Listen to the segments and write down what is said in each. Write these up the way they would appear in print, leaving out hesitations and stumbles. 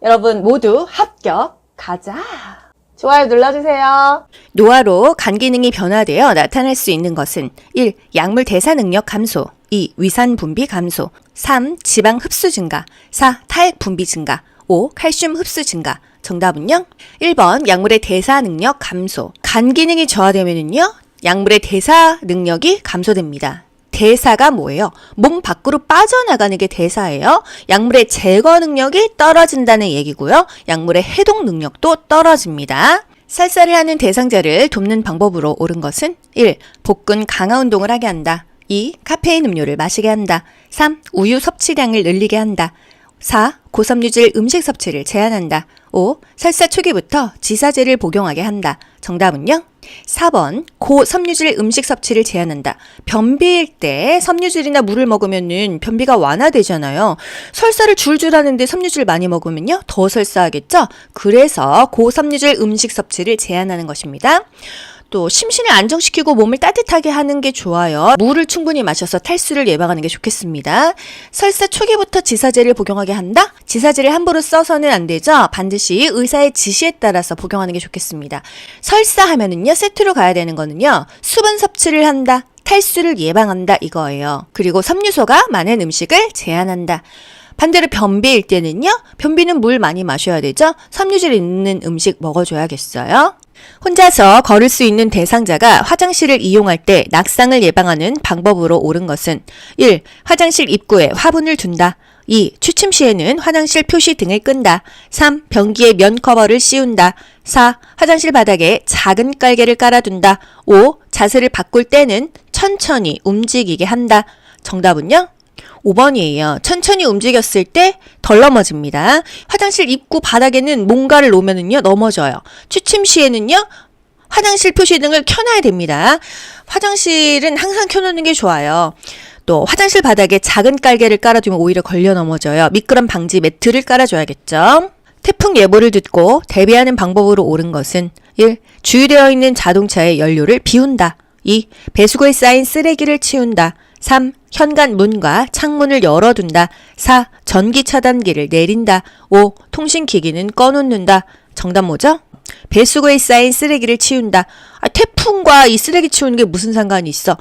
여러분 모두 합격 가자. 좋아요 눌러주세요. 노화로 간 기능이 변화되어 나타날 수 있는 것은 1. 약물 대사 능력 감소 2. 위산 분비 감소 3. 지방 흡수 증가 4. 탈 분비 증가 5. 칼슘 흡수 증가 정답은요? 1번 약물의 대사 능력 감소. 간 기능이 저하되면은요, 약물의 대사 능력이 감소됩니다. 대사가 뭐예요? 몸 밖으로 빠져나가는 게 대사예요. 약물의 제거 능력이 떨어진다는 얘기고요. 약물의 해독 능력도 떨어집니다. 살살을 하는 대상자를 돕는 방법으로 옳은 것은 1. 복근 강화 운동을 하게 한다. 2. 카페인 음료를 마시게 한다. 3. 우유 섭취량을 늘리게 한다. 4. 고섬유질 음식 섭취를 제한한다. 5. 설사 초기부터 지사제를 복용하게 한다. 정답은요? 4번 고섬유질 음식 섭취를 제한한다. 변비일 때 섬유질이나 물을 먹으면은 변비가 완화되잖아요. 설사를 줄줄 하는데 섬유질 많이 먹으면요 더 설사하겠죠? 그래서 고섬유질 음식 섭취를 제한하는 것입니다. 또 심신을 안정시키고 몸을 따뜻하게 하는 게 좋아요. 물을 충분히 마셔서 탈수를 예방하는 게 좋겠습니다. 설사 초기부터 지사제를 복용하게 한다? 지사제를 함부로 써서는 안 되죠. 반드시 의사의 지시에 따라서 복용하는 게 좋겠습니다. 설사하면은요 세트로 가야 되는 거는요 수분 섭취를 한다. 탈수를 예방한다 이거예요. 그리고 섬유소가 많은 음식을 제한한다. 반대로 변비일 때는요 변비는 물 많이 마셔야 되죠. 섬유질 있는 음식 먹어줘야겠어요. 혼자서 걸을 수 있는 대상자가 화장실을 이용할 때 낙상을 예방하는 방법으로 옳은 것은 1. 화장실 입구에 화분을 둔다. 2. 취침 시에는 화장실 표시 등을 끈다. 3. 변기에 면 커버를 씌운다. 4. 화장실 바닥에 작은 깔개를 깔아둔다. 5. 자세를 바꿀 때는 천천히 움직이게 한다. 정답은요? 5번이에요. 천천히 움직였을 때 덜 넘어집니다. 화장실 입구 바닥에는 뭔가를 놓으면은요 넘어져요. 취침 시에는요 화장실 표시등을 켜놔야 됩니다. 화장실은 항상 켜놓는 게 좋아요. 또 화장실 바닥에 작은 깔개를 깔아두면 오히려 걸려 넘어져요. 미끄럼 방지 매트를 깔아줘야겠죠. 태풍 예보를 듣고 대비하는 방법으로 옳은 것은 1. 주유되어 있는 자동차의 연료를 비운다. 2. 배수구에 쌓인 쓰레기를 치운다. 3. 현관 문과 창문을 열어둔다. 4. 전기 차단기를 내린다. 5. 통신기기는 꺼놓는다. 정답 뭐죠? 배수구에 쌓인 쓰레기를 치운다. 태풍과 이 쓰레기 치우는 게 무슨 상관이 있어?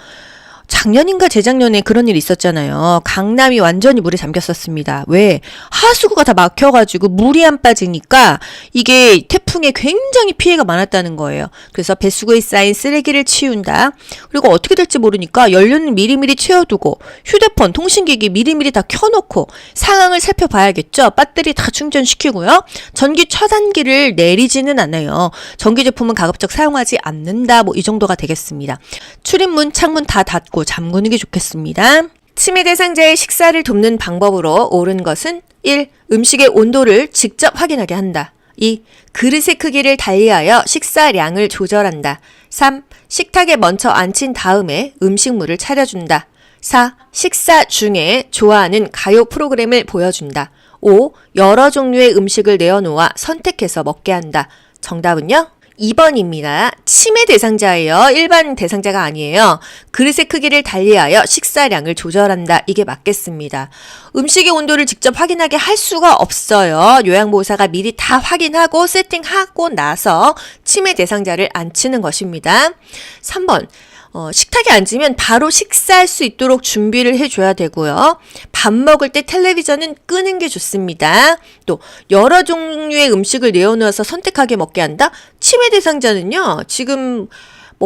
작년인가 재작년에 그런 일이 있었잖아요. 강남이 완전히 물에 잠겼었습니다. 왜? 하수구가 다 막혀가지고 물이 안 빠지니까 이게 태풍에 굉장히 피해가 많았다는 거예요. 그래서 배수구에 쌓인 쓰레기를 치운다. 그리고 어떻게 될지 모르니까 연료는 미리미리 채워두고 휴대폰, 통신기기 미리미리 다 켜놓고 상황을 살펴봐야겠죠. 배터리 다 충전시키고요. 전기 차단기를 내리지는 않아요. 전기 제품은 가급적 사용하지 않는다. 뭐 이 정도가 되겠습니다. 출입문, 창문 다 닫고 잠그는 게 좋겠습니다. 치매 대상자의 식사를 돕는 방법으로 옳은 것은 1. 음식의 온도를 직접 확인하게 한다. 2. 그릇의 크기를 달리하여 식사량을 조절한다. 3. 식탁에 먼저 앉힌 다음에 음식물을 차려준다. 4. 식사 중에 좋아하는 가요 프로그램을 보여준다. 5. 여러 종류의 음식을 내어놓아 선택해서 먹게 한다. 정답은요? 2번입니다. 치매 대상자예요. 일반 대상자가 아니에요. 그릇의 크기를 달리하여 식사량을 조절한다. 이게 맞겠습니다. 음식의 온도를 직접 확인하게 할 수가 없어요. 요양보호사가 미리 다 확인하고 세팅하고 나서 치매 대상자를 앉히는 것입니다. 3번. 식탁에 앉으면 바로 식사할 수 있도록 준비를 해줘야 되고요. 밥 먹을 때 텔레비전은 끄는 게 좋습니다. 또 여러 종류의 음식을 내어놓아서 선택하게 먹게 한다? 치매 대상자는요. 지금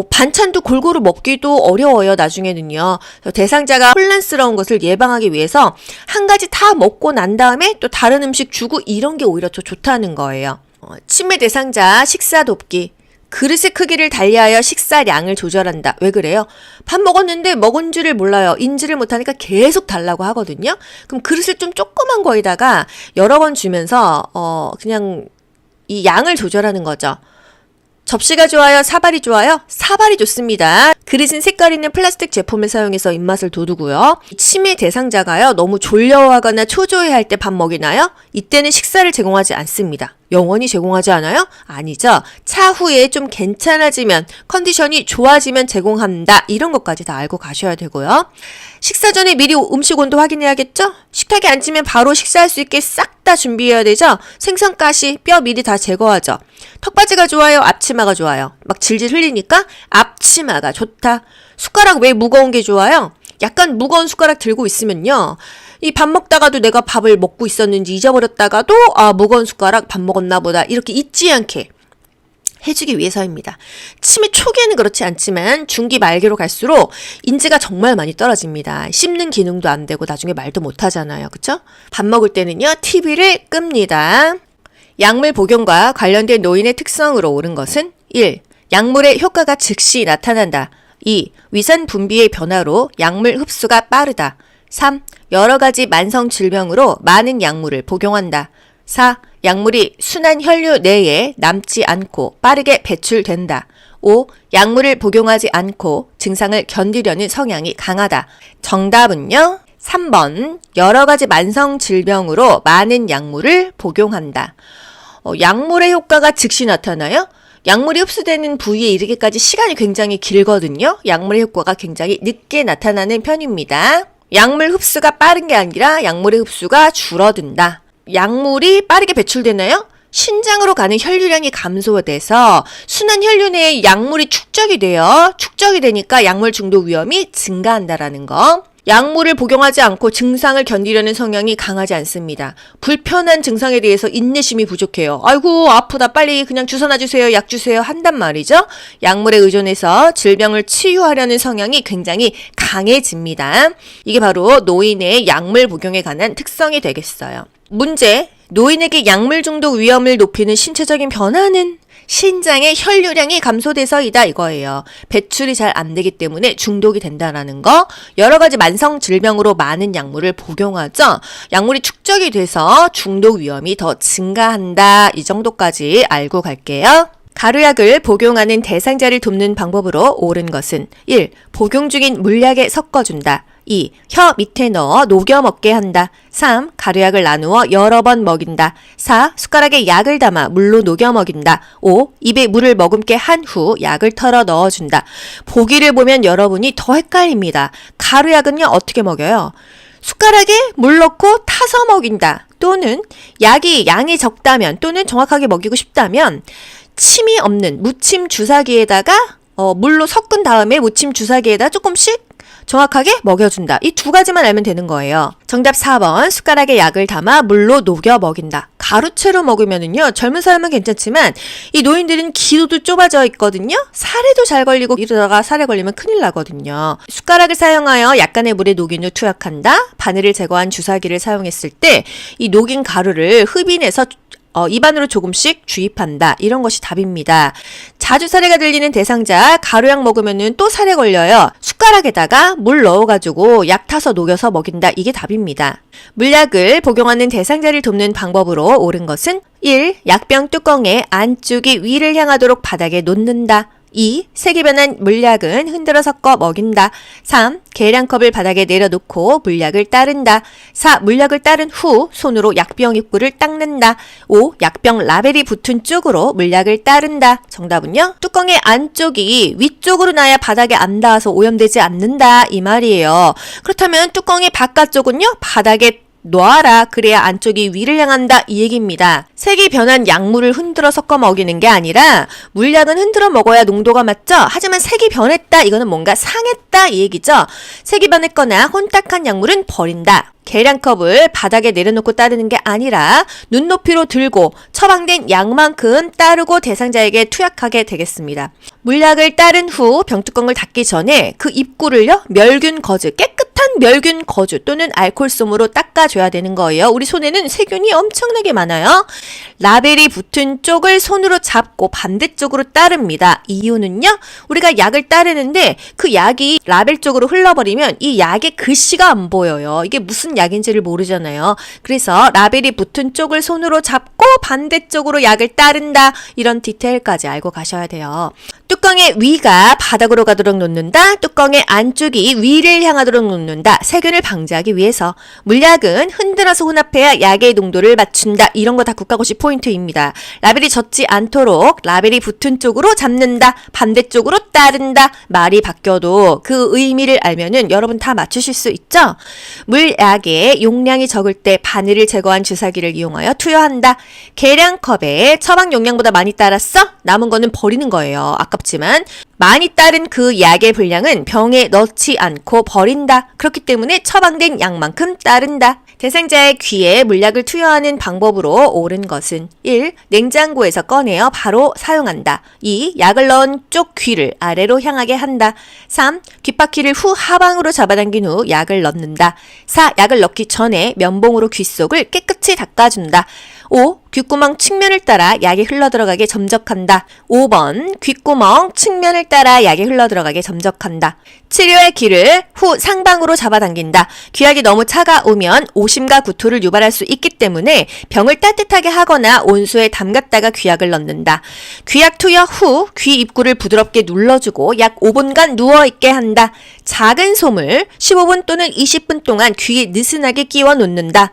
반찬도 골고루 먹기도 어려워요. 나중에는요. 대상자가 혼란스러운 것을 예방하기 위해서 한 가지 다 먹고 난 다음에 또 다른 음식 주고 이런 게 오히려 더 좋다는 거예요. 치매 대상자 식사 돕기. 그릇의 크기를 달리하여 식사량을 조절한다. 왜 그래요? 밥 먹었는데 먹은 줄을 몰라요. 인지를 못하니까 계속 달라고 하거든요. 그럼 그릇을 좀 조그만 거에다가 여러 번 주면서 그냥 이 양을 조절하는 거죠. 접시가 좋아요? 사발이 좋아요? 사발이 좋습니다. 그릇은 색깔 있는 플라스틱 제품을 사용해서 입맛을 돋우고요. 치매 대상자가요. 너무 졸려하거나 초조해할 때 밥 먹이나요? 이때는 식사를 제공하지 않습니다. 영원히 제공하지 않아요? 아니죠. 차후에 좀 괜찮아지면, 컨디션이 좋아지면 제공한다. 이런 것까지 다 알고 가셔야 되고요. 식사 전에 미리 음식 온도 확인해야겠죠? 식탁에 앉으면 바로 식사할 수 있게 싹 다 준비해야 되죠? 생선, 가시, 뼈 미리 다 제거하죠. 턱받이가 좋아요? 앞치마가 좋아요? 막 질질 흘리니까 앞치마가 좋다. 숟가락 왜 무거운 게 좋아요? 약간 무거운 숟가락 들고 있으면요. 이 밥 먹다가도 내가 밥을 먹고 있었는지 잊어버렸다가도 무거운 숟가락 밥 먹었나 보다 이렇게 잊지 않게 해주기 위해서입니다. 치매 초기에는 그렇지 않지만 중기 말기로 갈수록 인지가 정말 많이 떨어집니다. 씹는 기능도 안 되고 나중에 말도 못 하잖아요. 그쵸? 밥 먹을 때는요. TV를 끕니다. 약물 복용과 관련된 노인의 특성으로 옳은 것은 1. 약물의 효과가 즉시 나타난다. 2. 위산 분비의 변화로 약물 흡수가 빠르다. 3. 여러 가지 만성 질병으로 많은 약물을 복용한다. 4. 약물이 순한 혈류 내에 남지 않고 빠르게 배출된다. 5. 약물을 복용하지 않고 증상을 견디려는 성향이 강하다. 정답은요. 3번. 여러 가지 만성 질병으로 많은 약물을 복용한다. 약물의 효과가 즉시 나타나요? 약물이 흡수되는 부위에 이르기까지 시간이 굉장히 길거든요. 약물의 효과가 굉장히 늦게 나타나는 편입니다. 약물 흡수가 빠른 게 아니라 약물의 흡수가 줄어든다. 약물이 빠르게 배출되나요? 신장으로 가는 혈류량이 감소돼서 순한 혈류 내에 약물이 축적이 돼요. 축적이 되니까 약물 중독 위험이 증가한다라는 거. 약물을 복용하지 않고 증상을 견디려는 성향이 강하지 않습니다. 불편한 증상에 대해서 인내심이 부족해요. 아이고 아프다 빨리 그냥 주사 놔주세요 약 주세요 한단 말이죠. 약물에 의존해서 질병을 치유하려는 성향이 굉장히 강해집니다. 이게 바로 노인의 약물 복용에 관한 특성이 되겠어요. 문제, 노인에게 약물 중독 위험을 높이는 신체적인 변화는 신장의 혈류량이 감소돼서이다 이거예요. 배출이 잘 안 되기 때문에 중독이 된다라는 거. 여러 가지 만성 질병으로 많은 약물을 복용하죠. 약물이 축적이 돼서 중독 위험이 더 증가한다. 이 정도까지 알고 갈게요. 가루약을 복용하는 대상자를 돕는 방법으로 옳은 것은 1. 복용 중인 물약에 섞어준다. 2. 혀 밑에 넣어 녹여 먹게 한다. 3. 가루약을 나누어 여러 번 먹인다. 4. 숟가락에 약을 담아 물로 녹여 먹인다. 5. 입에 물을 머금게 한 후 약을 털어 넣어준다. 보기를 보면 여러분이 더 헷갈립니다. 가루약은요 어떻게 먹여요? 숟가락에 물 넣고 타서 먹인다. 또는 약이 양이 적다면 또는 정확하게 먹이고 싶다면 침이 없는 무침 주사기에다가 물로 섞은 다음에 무침 주사기에다 조금씩 정확하게 먹여준다. 이 두 가지만 알면 되는 거예요. 정답 4번. 숟가락에 약을 담아 물로 녹여 먹인다. 가루채로 먹으면은요, 젊은 사람은 괜찮지만, 이 노인들은 기도도 좁아져 있거든요? 살에도 잘 걸리고, 이러다가 살에 걸리면 큰일 나거든요. 숟가락을 사용하여 약간의 물에 녹인 후 투약한다. 바늘을 제거한 주사기를 사용했을 때, 이 녹인 가루를 흡인해서 입안으로 조금씩 주입한다. 이런 것이 답입니다. 자주 사례가 들리는 대상자, 가루약 먹으면은 또 사례 걸려요. 숟가락에다가 물 넣어가지고 약 타서 녹여서 먹인다. 이게 답입니다. 물약을 복용하는 대상자를 돕는 방법으로 옳은 것은 1. 약병 뚜껑의 안쪽이 위를 향하도록 바닥에 놓는다. 2. 색이 변한 물약은 흔들어 섞어 먹인다. 3. 계량컵을 바닥에 내려놓고 물약을 따른다. 4. 물약을 따른 후 손으로 약병 입구를 닦는다. 5. 약병 라벨이 붙은 쪽으로 물약을 따른다. 정답은요? 뚜껑의 안쪽이 위쪽으로 놔야 바닥에 안 닿아서 오염되지 않는다. 이 말이에요. 그렇다면 뚜껑의 바깥쪽은요? 바닥에 놔라. 그래야 안쪽이 위를 향한다. 이 얘기입니다. 색이 변한 약물을 흔들어 섞어 먹이는 게 아니라 물약은 흔들어 먹어야 농도가 맞죠? 하지만 색이 변했다. 이거는 뭔가 상했다. 이 얘기죠. 색이 변했거나 혼탁한 약물은 버린다. 계량컵을 바닥에 내려놓고 따르는 게 아니라 눈높이로 들고 처방된 약만큼 따르고 대상자에게 투약하게 되겠습니다. 물약을 따른 후 병뚜껑을 닫기 전에 그 입구를요, 멸균 거즈, 깨끗한 멸균 거즈 또는 알코올솜으로 닦아줘야 되는 거예요. 우리 손에는 세균이 엄청나게 많아요. 라벨이 붙은 쪽을 손으로 잡고 반대쪽으로 따릅니다. 이유는요, 우리가 약을 따르는데 그 약이 라벨 쪽으로 흘러버리면 이 약의 글씨가 안 보여요. 이게 무슨 약인지를 모르잖아요. 그래서 라벨이 붙은 쪽을 손으로 잡고 반대쪽으로 약을 따른다. 이런 디테일까지 알고 가셔야 돼요. 뚜껑의 위가 바닥으로 가도록 놓는다. 뚜껑의 안쪽이 위를 향하도록 놓는다. 세균을 방지하기 위해서. 물약은 흔들어서 혼합해야 약의 농도를 맞춘다. 이런 거 다 국가고시 포인트 포인트입니다. 라벨이 젖지 않도록 라벨이 붙은 쪽으로 잡는다, 반대쪽으로 따른다. 말이 바뀌어도 그 의미를 알면은 여러분 다 맞추실 수 있죠? 물약의 용량이 적을 때 바늘을 제거한 주사기를 이용하여 투여한다. 계량컵에 처방 용량보다 많이 따랐어? 남은 거는 버리는 거예요. 아깝지만 많이 따른 그 약의 분량은 병에 넣지 않고 버린다. 그렇기 때문에 처방된 양만큼 따른다. 대상자의 귀에 물약을 투여하는 방법으로 옳은 것은 1. 냉장고에서 꺼내어 바로 사용한다. 2. 약을 넣은 쪽 귀를 아래로 향하게 한다. 3. 귓바퀴를 후 하방으로 잡아당긴 후 약을 넣는다. 4. 약을 넣기 전에 면봉으로 귀 속을 깨끗이 닦아준다. 5. 귓구멍 측면을 따라 약이 흘러들어가게 점적한다. 5번 귓구멍 측면을 따라 약이 흘러들어가게 점적한다. 치료의 귀를 후 상방으로 잡아당긴다. 귀약이 너무 차가우면 오심과 구토를 유발할 수 있기 때문에 병을 따뜻하게 하거나 온수에 담갔다가 귀약을 넣는다. 귀약 투여 후 귀 입구를 부드럽게 눌러주고 약 5분간 누워있게 한다. 작은 솜을 15분 또는 20분 동안 귀에 느슨하게 끼워 놓는다.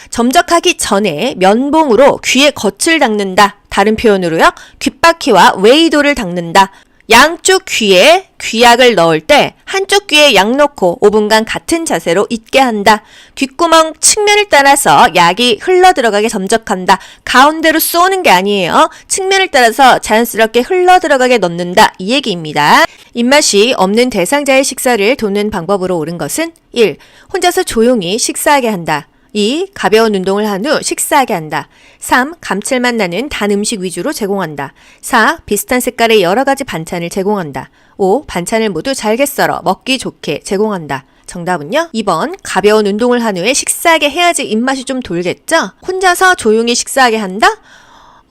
점적하기 전에 면봉으로 귀의 겉을 닦는다. 다른 표현으로요. 귓바퀴와 웨이도를 닦는다. 양쪽 귀에 귀약을 넣을 때 한쪽 귀에 약 넣고 5분간 같은 자세로 있게 한다. 귓구멍 측면을 따라서 약이 흘러들어가게 점적한다. 가운데로 쏘는 게 아니에요. 측면을 따라서 자연스럽게 흘러들어가게 넣는다. 이 얘기입니다. 입맛이 없는 대상자의 식사를 돕는 방법으로 옳은 것은 1. 혼자서 조용히 식사하게 한다. 2. 가벼운 운동을 한 후 식사하게 한다. 3. 감칠맛 나는 단 음식 위주로 제공한다. 4. 비슷한 색깔의 여러 가지 반찬을 제공한다. 5. 반찬을 모두 잘게 썰어 먹기 좋게 제공한다. 정답은요? 2번 가벼운 운동을 한 후에 식사하게 해야지 입맛이 좀 돌겠죠? 혼자서 조용히 식사하게 한다?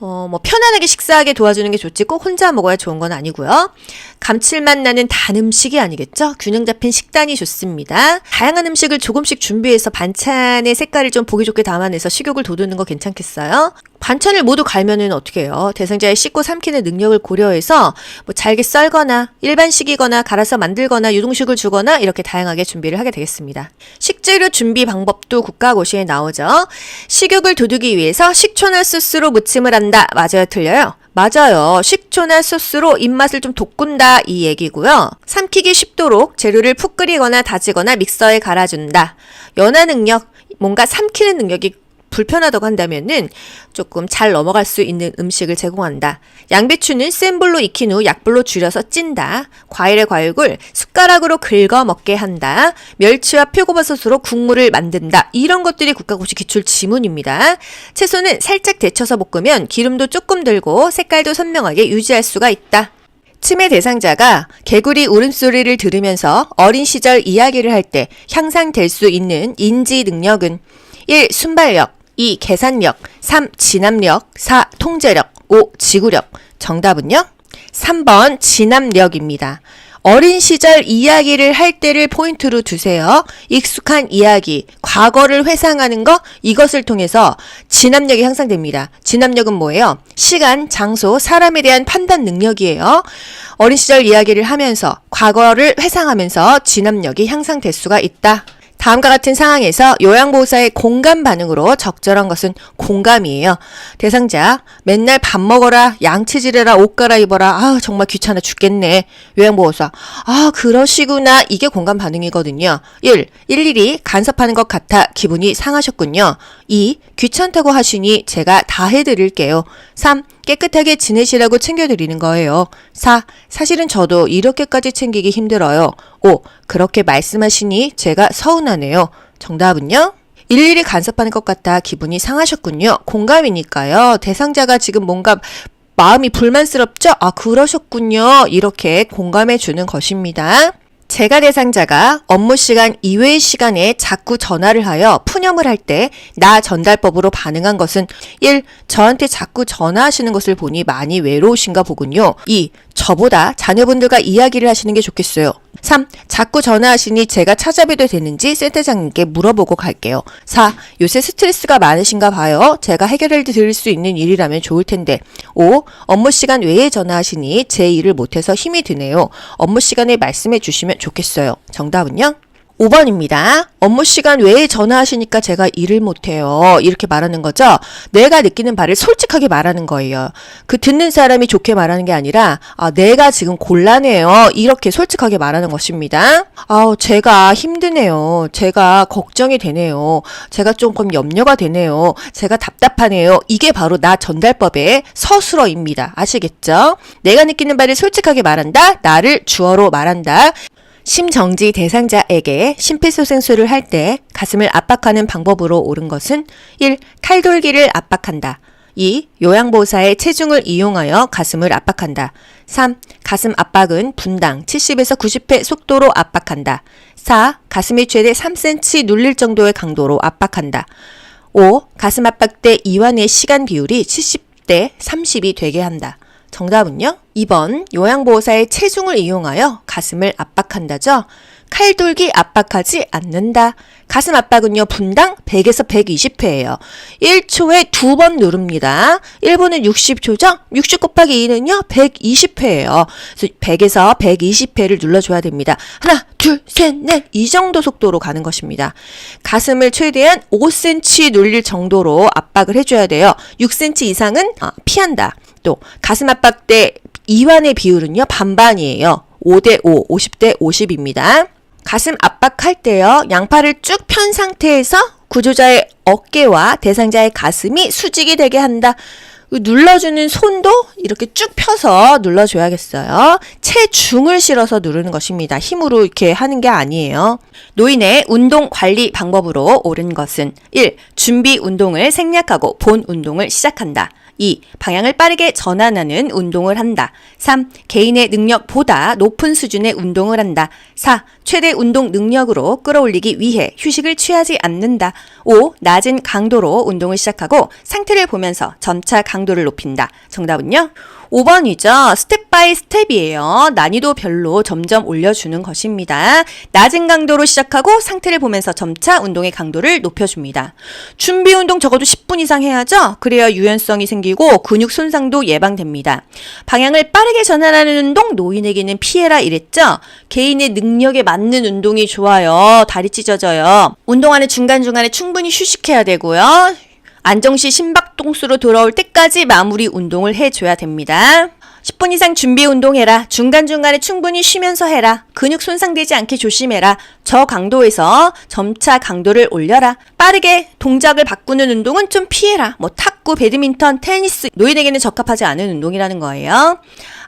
편안하게 식사하게 도와주는 게 좋지 꼭 혼자 먹어야 좋은 건 아니고요. 감칠맛 나는 단 음식이 아니겠죠? 균형 잡힌 식단이 좋습니다. 다양한 음식을 조금씩 준비해서 반찬의 색깔을 좀 보기 좋게 담아내서 식욕을 돋우는 거 괜찮겠어요? 반찬을 모두 갈면은 어떻게 해요? 대상자의 씹고 삼키는 능력을 고려해서 잘게 썰거나 일반식이거나 갈아서 만들거나 유동식을 주거나 이렇게 다양하게 준비를 하게 되겠습니다. 식재료 준비 방법도 국가고시에 나오죠. 식욕을 돋우기 위해서 식초나 소스로 무침을 한다. 맞아요? 틀려요? 맞아요. 식초나 소스로 입맛을 좀 돋군다 이 얘기고요. 삼키기 쉽도록 재료를 푹 끓이거나 다지거나 믹서에 갈아준다. 연화 능력, 뭔가 삼키는 능력이 불편하다고 한다면은 조금 잘 넘어갈 수 있는 음식을 제공한다. 양배추는 센 불로 익힌 후 약불로 줄여서 찐다. 과일의 과육을 숟가락으로 긁어 먹게 한다. 멸치와 표고버섯으로 국물을 만든다. 이런 것들이 국가고시 기출 지문입니다. 채소는 살짝 데쳐서 볶으면 기름도 조금 들고 색깔도 선명하게 유지할 수가 있다. 치매 대상자가 개구리 울음소리를 들으면서 어린 시절 이야기를 할 때 향상될 수 있는 인지 능력은 1. 순발력 2. 계산력 3. 진압력 4. 통제력 5. 지구력 정답은요? 3번 진압력입니다. 어린 시절 이야기를 할 때를 포인트로 두세요. 익숙한 이야기, 과거를 회상하는 거 이것을 통해서 진압력이 향상됩니다. 진압력은 뭐예요? 시간, 장소, 사람에 대한 판단 능력이에요. 어린 시절 이야기를 하면서 과거를 회상하면서 진압력이 향상될 수가 있다. 다음과 같은 상황에서 요양보호사의 공감 반응으로 적절한 것은 공감이에요. 대상자, 맨날 밥 먹어라, 양치질해라, 옷 갈아입어라, 정말 귀찮아 죽겠네. 요양보호사, 그러시구나. 이게 공감 반응이거든요. 1. 일일이 간섭하는 것 같아 기분이 상하셨군요. 2. 귀찮다고 하시니 제가 다 해드릴게요. 3. 깨끗하게 지내시라고 챙겨드리는 거예요. 4. 사실은 저도 이렇게까지 챙기기 힘들어요. 5. 그렇게 말씀하시니 제가 서운하네요. 정답은요? 일일이 간섭하는 것 같아 기분이 상하셨군요. 공감이니까요. 대상자가 지금 뭔가 마음이 불만스럽죠? 그러셨군요. 이렇게 공감해 주는 것입니다. 제가 대상자가 업무 시간 이외의 시간에 자꾸 전화를 하여 푸념을 할 때 나 전달법으로 반응한 것은 1. 저한테 자꾸 전화하시는 것을 보니 많이 외로우신가 보군요. 2. 저보다 자녀분들과 이야기를 하시는 게 좋겠어요. 3. 자꾸 전화하시니 제가 찾아뵈도 되는지 센터장님께 물어보고 갈게요. 4. 요새 스트레스가 많으신가 봐요. 제가 해결해 드릴 수 있는 일이라면 좋을 텐데. 5. 업무 시간 외에 전화하시니 제 일을 못해서 힘이 드네요. 업무 시간에 말씀해 주시면 좋겠어요. 정답은요? 5번입니다. 업무 시간 외에 전화하시니까 제가 일을 못해요. 이렇게 말하는 거죠. 내가 느끼는 바를 솔직하게 말하는 거예요. 그 듣는 사람이 좋게 말하는 게 아니라 내가 지금 곤란해요. 이렇게 솔직하게 말하는 것입니다. 제가 힘드네요. 제가 걱정이 되네요. 제가 조금 염려가 되네요. 제가 답답하네요. 이게 바로 나 전달법의 서술어입니다. 아시겠죠? 내가 느끼는 바를 솔직하게 말한다. 나를 주어로 말한다. 심정지 대상자에게 심폐소생술을 할 때 가슴을 압박하는 방법으로 옳은 것은 1. 칼돌기를 압박한다. 2. 요양보호사의 체중을 이용하여 가슴을 압박한다. 3. 가슴 압박은 분당 70에서 90회 속도로 압박한다. 4. 가슴이 최대 3cm 눌릴 정도의 강도로 압박한다. 5. 가슴 압박 때 이완의 시간 비율이 70대 30이 되게 한다. 정답은요? 2번 요양보호사의 체중을 이용하여 가슴을 압박한다죠. 칼돌기 압박하지 않는다. 가슴 압박은요 분당 100에서 120회예요. 1초에 2번 누릅니다. 1분은 60초죠? 60 곱하기 2는요 120회예요. 그래서 100에서 120회를 눌러줘야 됩니다. 하나, 둘, 셋, 넷 이 정도 속도로 가는 것입니다. 가슴을 최대한 5cm 눌릴 정도로 압박을 해줘야 돼요. 6cm 이상은 피한다. 또 가슴 압박 때 이완의 비율은요 반반이에요. 5대5, 50대 50입니다. 가슴 압박할 때요 양팔을 쭉 편 상태에서 구조자의 어깨와 대상자의 가슴이 수직이 되게 한다. 눌러주는 손도 이렇게 쭉 펴서 눌러줘야겠어요. 체중을 실어서 누르는 것입니다. 힘으로 이렇게 하는 게 아니에요. 노인의 운동 관리 방법으로 옳은 것은 1. 준비 운동을 생략하고 본 운동을 시작한다. 2. 방향을 빠르게 전환하는 운동을 한다. 3. 개인의 능력보다 높은 수준의 운동을 한다. 4. 최대 운동 능력으로 끌어올리기 위해 휴식을 취하지 않는다. 5. 낮은 강도로 운동을 시작하고 상태를 보면서 점차 강도를 높인다. 정답은요? 5번이죠. 스텝 바이 스텝이에요. 난이도별로 점점 올려주는 것입니다. 낮은 강도로 시작하고 상태를 보면서 점차 운동의 강도를 높여줍니다. 준비 운동 적어도 10분 이상 해야죠. 그래야 유연성이 생기고 근육 손상도 예방됩니다. 방향을 빠르게 전환하는 운동 노인에게는 피해라 이랬죠. 개인의 능력에 맞는 운동이 좋아요. 다리 찢어져요. 운동하는 중간중간에 충분히 휴식해야 되고요. 안정시 심박동수로 돌아올 때까지 마무리 운동을 해줘야 됩니다. 10분 이상 준비 운동해라. 중간중간에 충분히 쉬면서 해라. 근육 손상되지 않게 조심해라. 저강도에서 점차 강도를 올려라. 빠르게 동작을 바꾸는 운동은 좀 피해라. 탁구, 배드민턴, 테니스 노인에게는 적합하지 않은 운동이라는 거예요.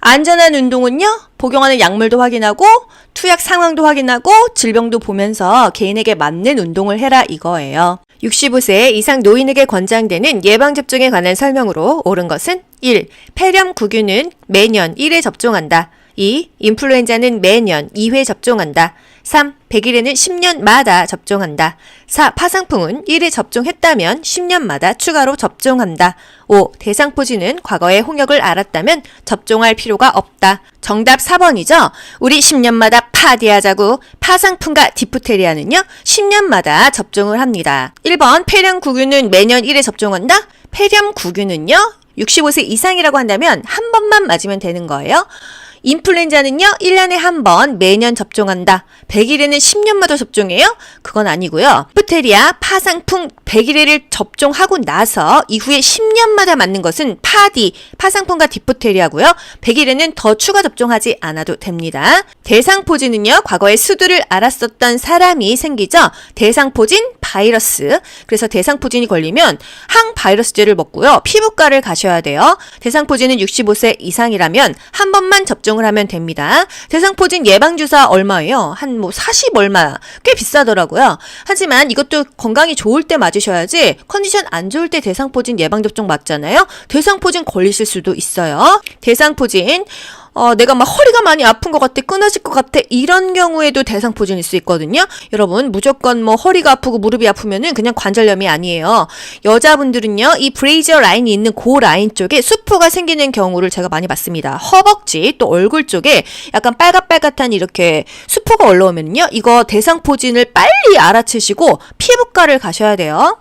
안전한 운동은요. 복용하는 약물도 확인하고 투약 상황도 확인하고 질병도 보면서 개인에게 맞는 운동을 해라 이거예요. 65세 이상 노인에게 권장되는 예방접종에 관한 설명으로 옳은 것은 1. 폐렴구균은 매년 1회 접종한다. 2. 인플루엔자는 매년 2회 접종한다. 3. 백일에는 10년마다 접종한다. 4. 파상풍은 1회 접종했다면 10년마다 추가로 접종한다. 5. 대상포진은 과거에 홍역을 앓았다면 접종할 필요가 없다. 정답 4번이죠. 우리 10년마다 파디하자고. 파상풍과 디프테리아는요 10년마다 접종을 합니다. 1번 폐렴구균은 매년 1회 접종한다. 폐렴구균은요 65세 이상이라고 한다면 한 번만 맞으면 되는 거예요. 인플루엔자는요 1년에 한 번 매년 접종한다. 100일에는 10년마다 접종해요? 그건 아니고요. 디프테리아, 파상풍, 100일에를 접종하고 나서 이후에 10년마다 맞는 것은 파상풍과 디프테리아고요. 100일에는 더 추가 접종하지 않아도 됩니다. 대상포진은요 과거에 수두를 앓았었던 사람이 생기죠. 대상포진 바이러스. 그래서 대상포진이 걸리면 항바이러스제를 먹고요. 피부과를 가셔야 돼요. 대상포진은 65세 이상이라면 한 번만 접종을 하면 됩니다. 대상포진 예방주사 얼마예요? 한 40 얼마. 꽤 비싸더라고요. 하지만 이것도 건강이 좋을 때 맞으셔야지 컨디션 안 좋을 때 대상포진 예방접종 맞잖아요. 대상포진 걸리실 수도 있어요. 대상포진 내가 막 허리가 많이 아픈 것 같아, 끊어질 것 같아 이런 경우에도 대상포진일 수 있거든요. 여러분 무조건 허리가 아프고 무릎이 아프면은 그냥 관절염이 아니에요. 여자분들은요 이 브레이저 라인이 있는 그 라인 쪽에 수포가 생기는 경우를 제가 많이 봤습니다. 허벅지 또 얼굴 쪽에 약간 빨갛빨갛한 이렇게 수포가 올라오면요 이거 대상포진을 빨리 알아채시고 피부과를 가셔야 돼요.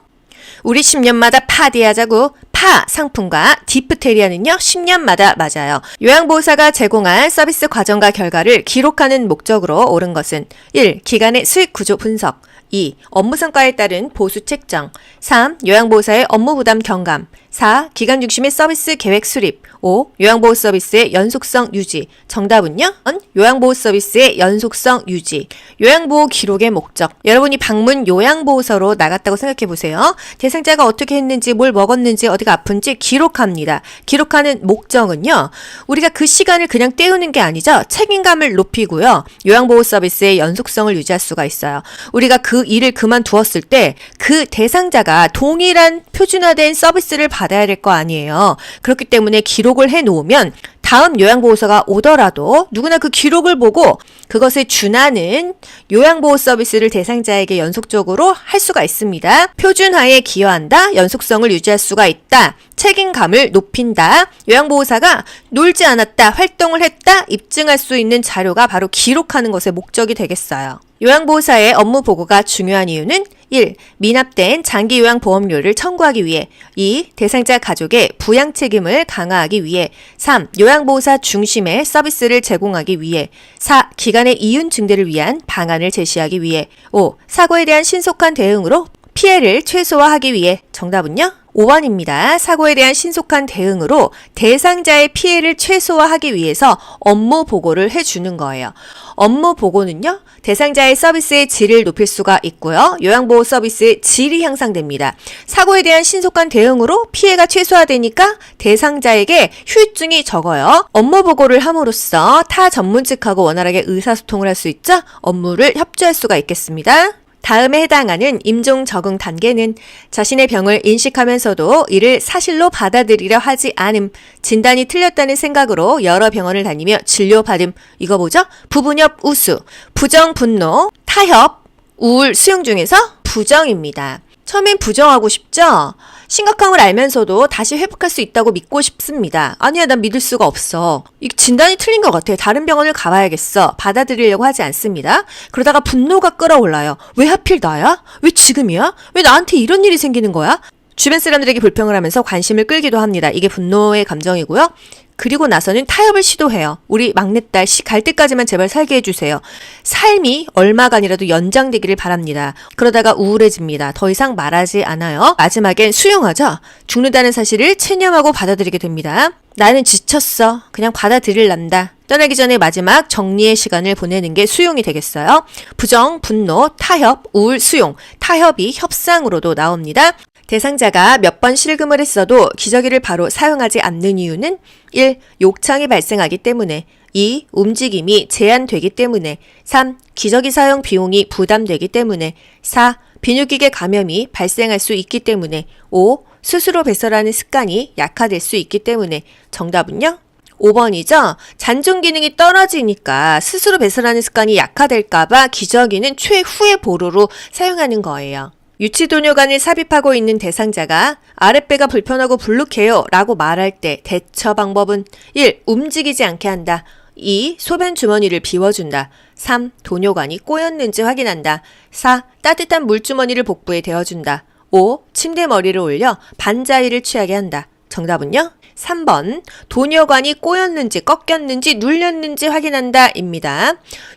우리 10년마다 파디하자고. 타 상품과 디프테리아는요 10년마다 맞아요. 요양보호사가 제공한 서비스 과정과 결과를 기록하는 목적으로 옳은 것은 1. 기관의 수익 구조 분석, 2. 업무 성과에 따른 보수 책정, 3. 요양보호사의 업무 부담 경감, 4. 기관 중심의 서비스 계획 수립, 5. 요양보호 서비스의 연속성 유지. 정답은요? 요양보호 서비스의 연속성 유지. 요양보호 기록의 목적. 여러분이 방문 요양보호서로 나갔다고 생각해 보세요. 대상자가 어떻게 했는지, 뭘 먹었는지, 어디가 아픈지 기록합니다. 기록하는 목적은요. 우리가 그 시간을 그냥 때우는 게 아니죠. 책임감을 높이고요. 요양보호 서비스의 연속성을 유지할 수가 있어요. 우리가 그 일을 그만두었을 때 그 대상자가 동일한 표준화된 서비스를 받아야 될 거 아니에요. 그렇기 때문에 기록을 해놓으면 다음 요양보호사가 오더라도 누구나 그 기록을 보고 그것에 준하는 요양보호 서비스를 대상자에게 연속적으로 할 수가 있습니다. 표준화에 기여한다. 연속성을 유지할 수가 있다. 책임감을 높인다. 요양보호사가 놀지 않았다. 활동을 했다. 입증할 수 있는 자료가 바로 기록하는 것의 목적이 되겠어요. 요양보호사의 업무 보고가 중요한 이유는 1. 미납된 장기요양보험료를 청구하기 위해 2. 대상자 가족의 부양 책임을 강화하기 위해 3. 요양보호사 중심의 서비스를 제공하기 위해 4. 기관의 이윤 증대를 위한 방안을 제시하기 위해 5. 사고에 대한 신속한 대응으로 피해를 최소화하기 위해. 정답은요? 5번입니다. 사고에 대한 신속한 대응으로 대상자의 피해를 최소화하기 위해서 업무 보고를 해주는 거예요. 업무 보고는요, 대상자의 서비스의 질을 높일 수가 있고요. 요양보호 서비스의 질이 향상됩니다. 사고에 대한 신속한 대응으로 피해가 최소화되니까 대상자에게 후유증이 적어요. 업무 보고를 함으로써 타 전문직하고 원활하게 의사소통을 할 수 있죠. 업무를 협조할 수가 있겠습니다. 다음에 해당하는 임종 적응 단계는 자신의 병을 인식하면서도 이를 사실로 받아들이려 하지 않음, 진단이 틀렸다는 생각으로 여러 병원을 다니며 진료받음. 이거 뭐죠? 부분협 우수, 부정 분노, 타협, 우울 수용 중에서 부정입니다. 처음엔 부정하고 싶죠? 심각함을 알면서도 다시 회복할 수 있다고 믿고 싶습니다. 아니야, 난 믿을 수가 없어. 이 진단이 틀린 것 같아. 다른 병원을 가봐야겠어. 받아들이려고 하지 않습니다. 그러다가 분노가 끌어올라요. 왜 하필 나야? 왜 지금이야? 왜 나한테 이런 일이 생기는 거야? 주변 사람들에게 불평을 하면서 관심을 끌기도 합니다. 이게 분노의 감정이고요. 그리고 나서는 타협을 시도해요. 우리 막내딸 갈 때까지만 제발 살게 해주세요. 삶이 얼마간이라도 연장되기를 바랍니다. 그러다가 우울해집니다. 더 이상 말하지 않아요. 마지막엔 수용하죠. 죽는다는 사실을 체념하고 받아들이게 됩니다. 나는 지쳤어. 그냥 받아들일란다. 떠나기 전에 마지막 정리의 시간을 보내는 게 수용이 되겠어요. 부정, 분노, 타협, 우울, 수용. 타협이 협상으로도 나옵니다. 대상자가 몇 번 실금을 했어도 기저귀를 바로 사용하지 않는 이유는 1. 욕창이 발생하기 때문에 2. 움직임이 제한되기 때문에 3. 기저귀 사용 비용이 부담되기 때문에 4. 비뇨기계 감염이 발생할 수 있기 때문에 5. 스스로 배설하는 습관이 약화될 수 있기 때문에. 정답은요? 5번이죠? 잔존 기능이 떨어지니까 스스로 배설하는 습관이 약화될까봐 기저귀는 최후의 보루로 사용하는 거예요. 유치도뇨관을 삽입하고 있는 대상자가 아랫배가 불편하고 불룩해요 라고 말할 때 대처 방법은 1. 움직이지 않게 한다. 2. 소변 주머니를 비워준다. 3. 도뇨관이 꼬였는지 확인한다. 4. 따뜻한 물주머니를 복부에 대어준다. 5. 침대 머리를 올려 반자위를 취하게 한다. 정답은요? 3번 도뇨관이 꼬였는지 꺾였는지 눌렸는지 확인한다 입니다.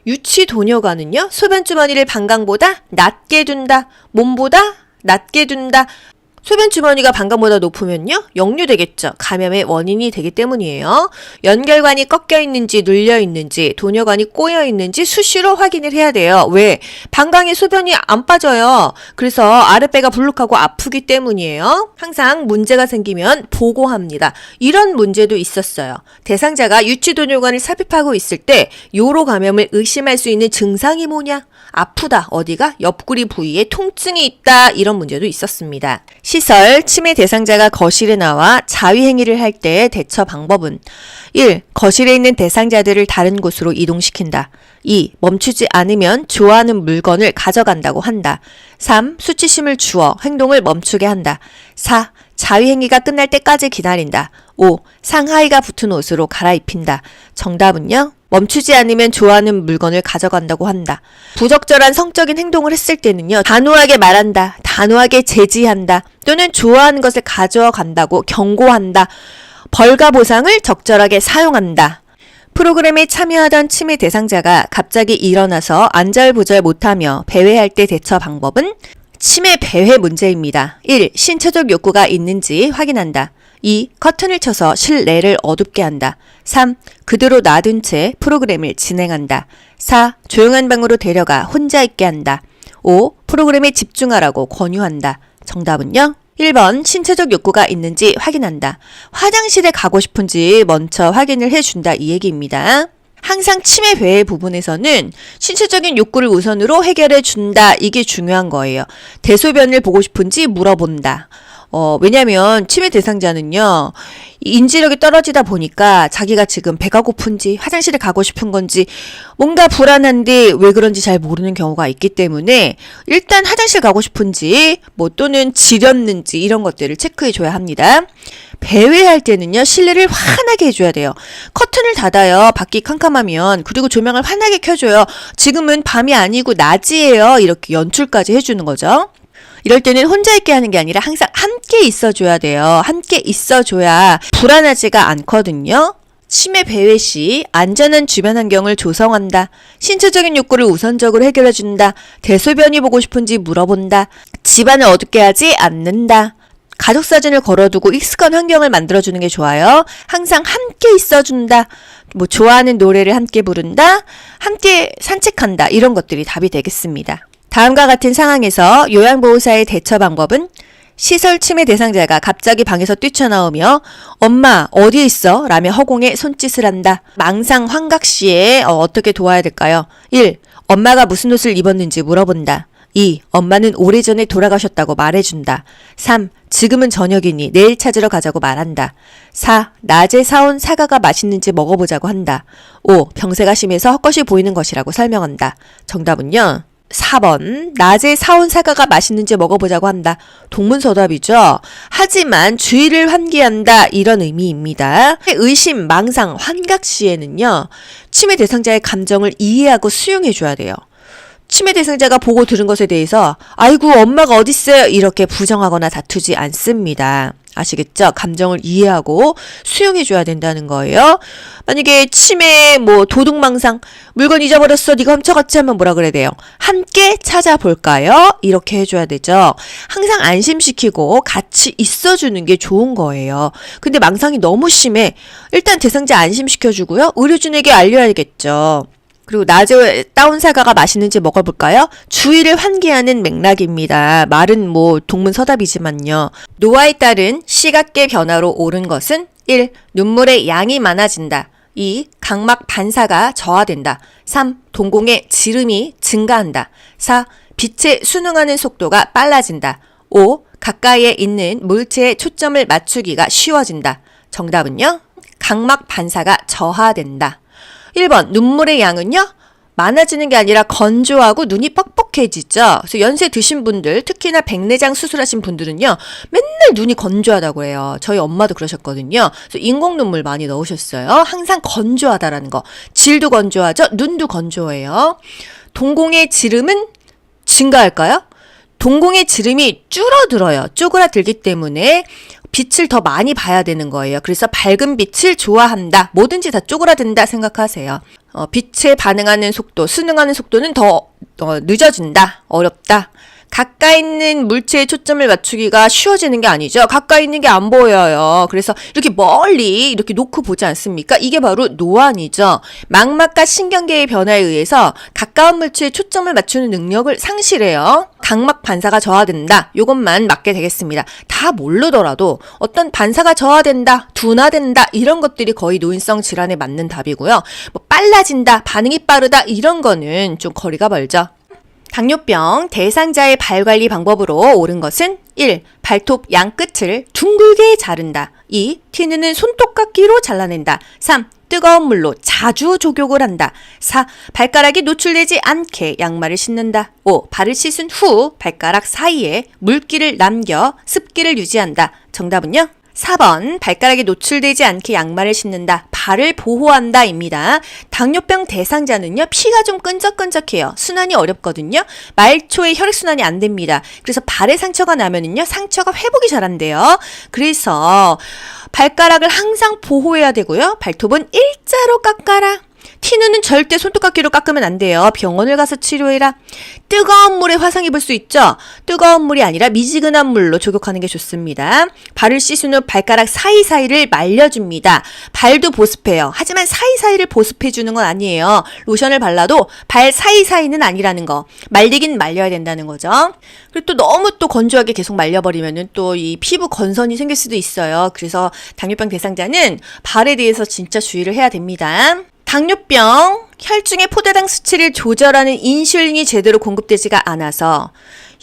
유치 도뇨관은요. 소변 주머니를 방광보다 낮게 둔다. 몸보다 낮게 둔다. 소변 주머니가 방광보다 높으면요. 역류되겠죠. 감염의 원인이 되기 때문이에요. 연결관이 꺾여 있는지 눌려 있는지 도뇨관이 꼬여 있는지 수시로 확인을 해야 돼요. 왜? 방광에 소변이 안 빠져요. 그래서 아랫배가 불룩하고 아프기 때문이에요. 항상 문제가 생기면 보고합니다. 이런 문제도 있었어요. 대상자가 유치도뇨관을 삽입하고 있을 때 요로 감염을 의심할 수 있는 증상이 뭐냐? 아프다. 어디가? 옆구리 부위에 통증이 있다. 이런 문제도 있었습니다. 시설, 치매 대상자가 거실에 나와 자위행위를 할 때의 대처 방법은 1. 거실에 있는 대상자들을 다른 곳으로 이동시킨다. 2. 멈추지 않으면 좋아하는 물건을 가져간다고 한다. 3. 수치심을 주어 행동을 멈추게 한다. 4. 자위행위가 끝날 때까지 기다린다. 5. 상하이가 붙은 옷으로 갈아입힌다. 정답은요? 멈추지 않으면 좋아하는 물건을 가져간다고 한다. 부적절한 성적인 행동을 했을 때는요, 단호하게 말한다, 단호하게 제지한다, 또는 좋아하는 것을 가져와 간다고 경고한다. 벌과 보상을 적절하게 사용한다. 프로그램에 참여하던 치매 대상자가 갑자기 일어나서 안절부절 못하며 배회할 때 대처 방법은 치매 배회 문제입니다. 1. 신체적 욕구가 있는지 확인한다. 2. 커튼을 쳐서 실내를 어둡게 한다. 3. 그대로 놔둔 채 프로그램을 진행한다. 4. 조용한 방으로 데려가 혼자 있게 한다. 5. 프로그램에 집중하라고 권유한다. 정답은요? 1번 신체적 욕구가 있는지 확인한다. 화장실에 가고 싶은지 먼저 확인을 해준다 이 얘기입니다. 항상 치매 배회 부분에서는 신체적인 욕구를 우선으로 해결해 준다. 이게 중요한 거예요. 대소변을 보고 싶은지 물어본다. 왜냐면 치매 대상자는요, 인지력이 떨어지다 보니까 자기가 지금 배가 고픈지 화장실에 가고 싶은 건지 뭔가 불안한데 왜 그런지 잘 모르는 경우가 있기 때문에 일단 화장실 가고 싶은지 또는 지렸는지 이런 것들을 체크해 줘야 합니다. 배회할 때는요, 실내를 환하게 해줘야 돼요. 커튼을 닫아요. 밖이 캄캄하면. 그리고 조명을 환하게 켜줘요. 지금은 밤이 아니고 낮이에요. 이렇게 연출까지 해주는 거죠. 이럴 때는 혼자 있게 하는 게 아니라 항상 함께 있어줘야 돼요. 함께 있어줘야 불안하지가 않거든요. 치매 배회 시 안전한 주변 환경을 조성한다. 신체적인 욕구를 우선적으로 해결해준다. 대소변이 보고 싶은지 물어본다. 집안을 어둡게 하지 않는다. 가족 사진을 걸어두고 익숙한 환경을 만들어주는 게 좋아요. 항상 함께 있어준다. 좋아하는 노래를 함께 부른다. 함께 산책한다. 이런 것들이 답이 되겠습니다. 다음과 같은 상황에서 요양보호사의 대처 방법은 시설 치매 대상자가 갑자기 방에서 뛰쳐나오며 엄마 어디에 있어? 라며 허공에 손짓을 한다. 망상 환각 시에 어떻게 도와야 될까요? 1. 엄마가 무슨 옷을 입었는지 물어본다. 2. 엄마는 오래전에 돌아가셨다고 말해준다. 3. 지금은 저녁이니 내일 찾으러 가자고 말한다. 4. 낮에 사온 사과가 맛있는지 먹어보자고 한다. 5. 병세가 심해서 헛것이 보이는 것이라고 설명한다. 정답은요? 4번 낮에 사온 사과가 맛있는지 먹어보자고 한다. 동문서답이죠. 하지만 주의를 환기한다 이런 의미입니다. 의심, 망상, 환각 시에는요. 치매 대상자의 감정을 이해하고 수용해줘야 돼요. 치매 대상자가 보고 들은 것에 대해서 아이고 엄마가 어딨어요 이렇게 부정하거나 다투지 않습니다. 아시겠죠? 감정을 이해하고 수용해줘야 된다는 거예요. 만약에 치매, 도둑망상, 물건 잊어버렸어, 네가 훔쳐갔지 하면 뭐라 그래야 돼요? 함께 찾아볼까요? 이렇게 해줘야 되죠. 항상 안심시키고 같이 있어주는 게 좋은 거예요. 근데 망상이 너무 심해. 일단 대상자 안심시켜주고요. 의료진에게 알려야겠죠. 그리고 낮에 따온 사과가 맛있는지 먹어볼까요? 주의를 환기하는 맥락입니다. 말은 동문서답이지만요. 노화에 따른 시각계 변화로 옳은 것은 1. 눈물의 양이 많아진다. 2. 각막 반사가 저하된다. 3. 동공의 지름이 증가한다. 4. 빛에 순응하는 속도가 빨라진다. 5. 가까이에 있는 물체에 초점을 맞추기가 쉬워진다. 정답은요? 각막 반사가 저하된다. 1번 눈물의 양은요. 많아지는 게 아니라 건조하고 눈이 뻑뻑해지죠. 그래서 연세 드신 분들, 특히나 백내장 수술하신 분들은요. 맨날 눈이 건조하다고 해요. 저희 엄마도 그러셨거든요. 그래서 인공 눈물 많이 넣으셨어요. 항상 건조하다라는 거. 질도 건조하죠. 눈도 건조해요. 동공의 지름은 증가할까요? 동공의 지름이 줄어들어요. 쪼그라들기 때문에 빛을 더 많이 봐야 되는 거예요. 그래서 밝은 빛을 좋아한다. 뭐든지 다 쪼그라든다 생각하세요. 빛에 반응하는 속도, 순응하는 속도는 더 늦어진다. 어렵다. 가까이 있는 물체에 초점을 맞추기가 쉬워지는 게 아니죠. 가까이 있는 게 안 보여요. 그래서 이렇게 멀리 이렇게 놓고 보지 않습니까? 이게 바로 노안이죠. 망막과 신경계의 변화에 의해서 가까운 물체에 초점을 맞추는 능력을 상실해요. 각막 반사가 저하된다. 이것만 맞게 되겠습니다. 다 모르더라도 어떤 반사가 저하된다, 둔화된다 이런 것들이 거의 노인성 질환에 맞는 답이고요. 빨라진다, 반응이 빠르다 이런 거는 좀 거리가 멀죠. 당뇨병 대상자의 발관리 방법으로 옳은 것은 1. 발톱 양끝을 둥글게 자른다. 2. 티느는 손톱깎이로 잘라낸다. 3. 뜨거운 물로 자주 족욕을 한다. 4. 발가락이 노출되지 않게 양말을 신는다. 5. 발을 씻은 후 발가락 사이에 물기를 남겨 습기를 유지한다. 정답은요? 4번 발가락이 노출되지 않게 양말을 신는다. 발을 보호한다입니다. 당뇨병 대상자는요. 피가 좀 끈적끈적해요. 순환이 어렵거든요. 말초에 혈액순환이 안 됩니다. 그래서 발에 상처가 나면은요. 상처가 회복이 잘 안 돼요. 그래서 발가락을 항상 보호해야 되고요. 발톱은 일자로 깎아라. 티눈은 절대 손톱깎이로 깎으면 안 돼요. 병원을 가서 치료해라. 뜨거운 물에 화상 입을 수 있죠? 뜨거운 물이 아니라 미지근한 물로 조격하는 게 좋습니다. 발을 씻은 후 발가락 사이사이를 말려줍니다. 발도 보습해요. 하지만 사이사이를 보습해주는 건 아니에요. 로션을 발라도 발 사이사이는 아니라는 거. 말리긴 말려야 된다는 거죠. 그리고 또 너무 또 건조하게 계속 말려버리면은 또 이 피부 건선이 생길 수도 있어요. 그래서 당뇨병 대상자는 발에 대해서 진짜 주의를 해야 됩니다. 당뇨병, 혈중의 포도당 수치를 조절하는 인슐린이 제대로 공급되지가 않아서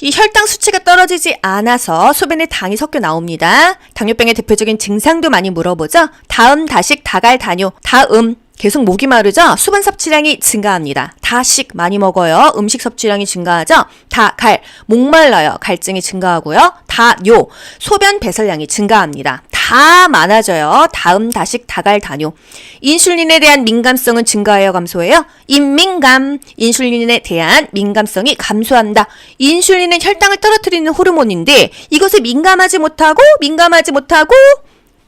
이 혈당 수치가 떨어지지 않아서 소변에 당이 섞여 나옵니다. 당뇨병의 대표적인 증상도 많이 물어보죠. 다음, 다식, 다갈, 다뇨. 다음, 계속 목이 마르죠? 수분 섭취량이 증가합니다. 다식 많이 먹어요. 음식 섭취량이 증가하죠? 다갈, 목말라요. 갈증이 증가하고요. 다뇨, 소변 배설량이 증가합니다. 다 많아져요. 다음, 다식, 다갈, 다뇨. 인슐린에 대한 민감성은 증가해요, 감소해요? 인민감, 인슐린에 대한 민감성이 감소한다. 인슐린은 혈당을 떨어뜨리는 호르몬인데 이것에 민감하지 못하고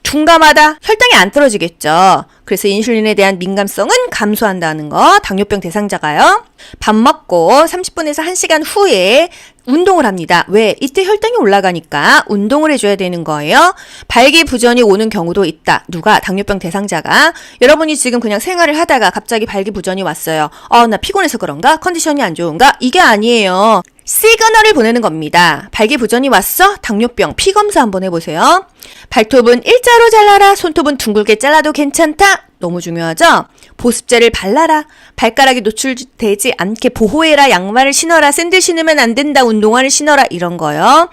둔감하다. 혈당이 안 떨어지겠죠. 그래서 인슐린에 대한 민감성은 감소한다는 거. 당뇨병 대상자가요. 밥 먹고 30분에서 1시간 후에 운동을 합니다. 왜? 이때 혈당이 올라가니까 운동을 해줘야 되는 거예요. 발기부전이 오는 경우도 있다. 누가? 당뇨병 대상자가. 여러분이 지금 그냥 생활을 하다가 갑자기 발기부전이 왔어요. 나 피곤해서 그런가? 컨디션이 안 좋은가? 이게 아니에요. 시그널을 보내는 겁니다. 발기부전이 왔어? 당뇨병 피검사 한번 해보세요. 발톱은 일자로 잘라라. 손톱은 둥글게 잘라도 괜찮다. 너무 중요하죠? 보습제를 발라라. 발가락이 노출되지 않게 보호해라. 양말을 신어라. 샌들 신으면 안 된다. 운동화를 신어라. 이런 거요.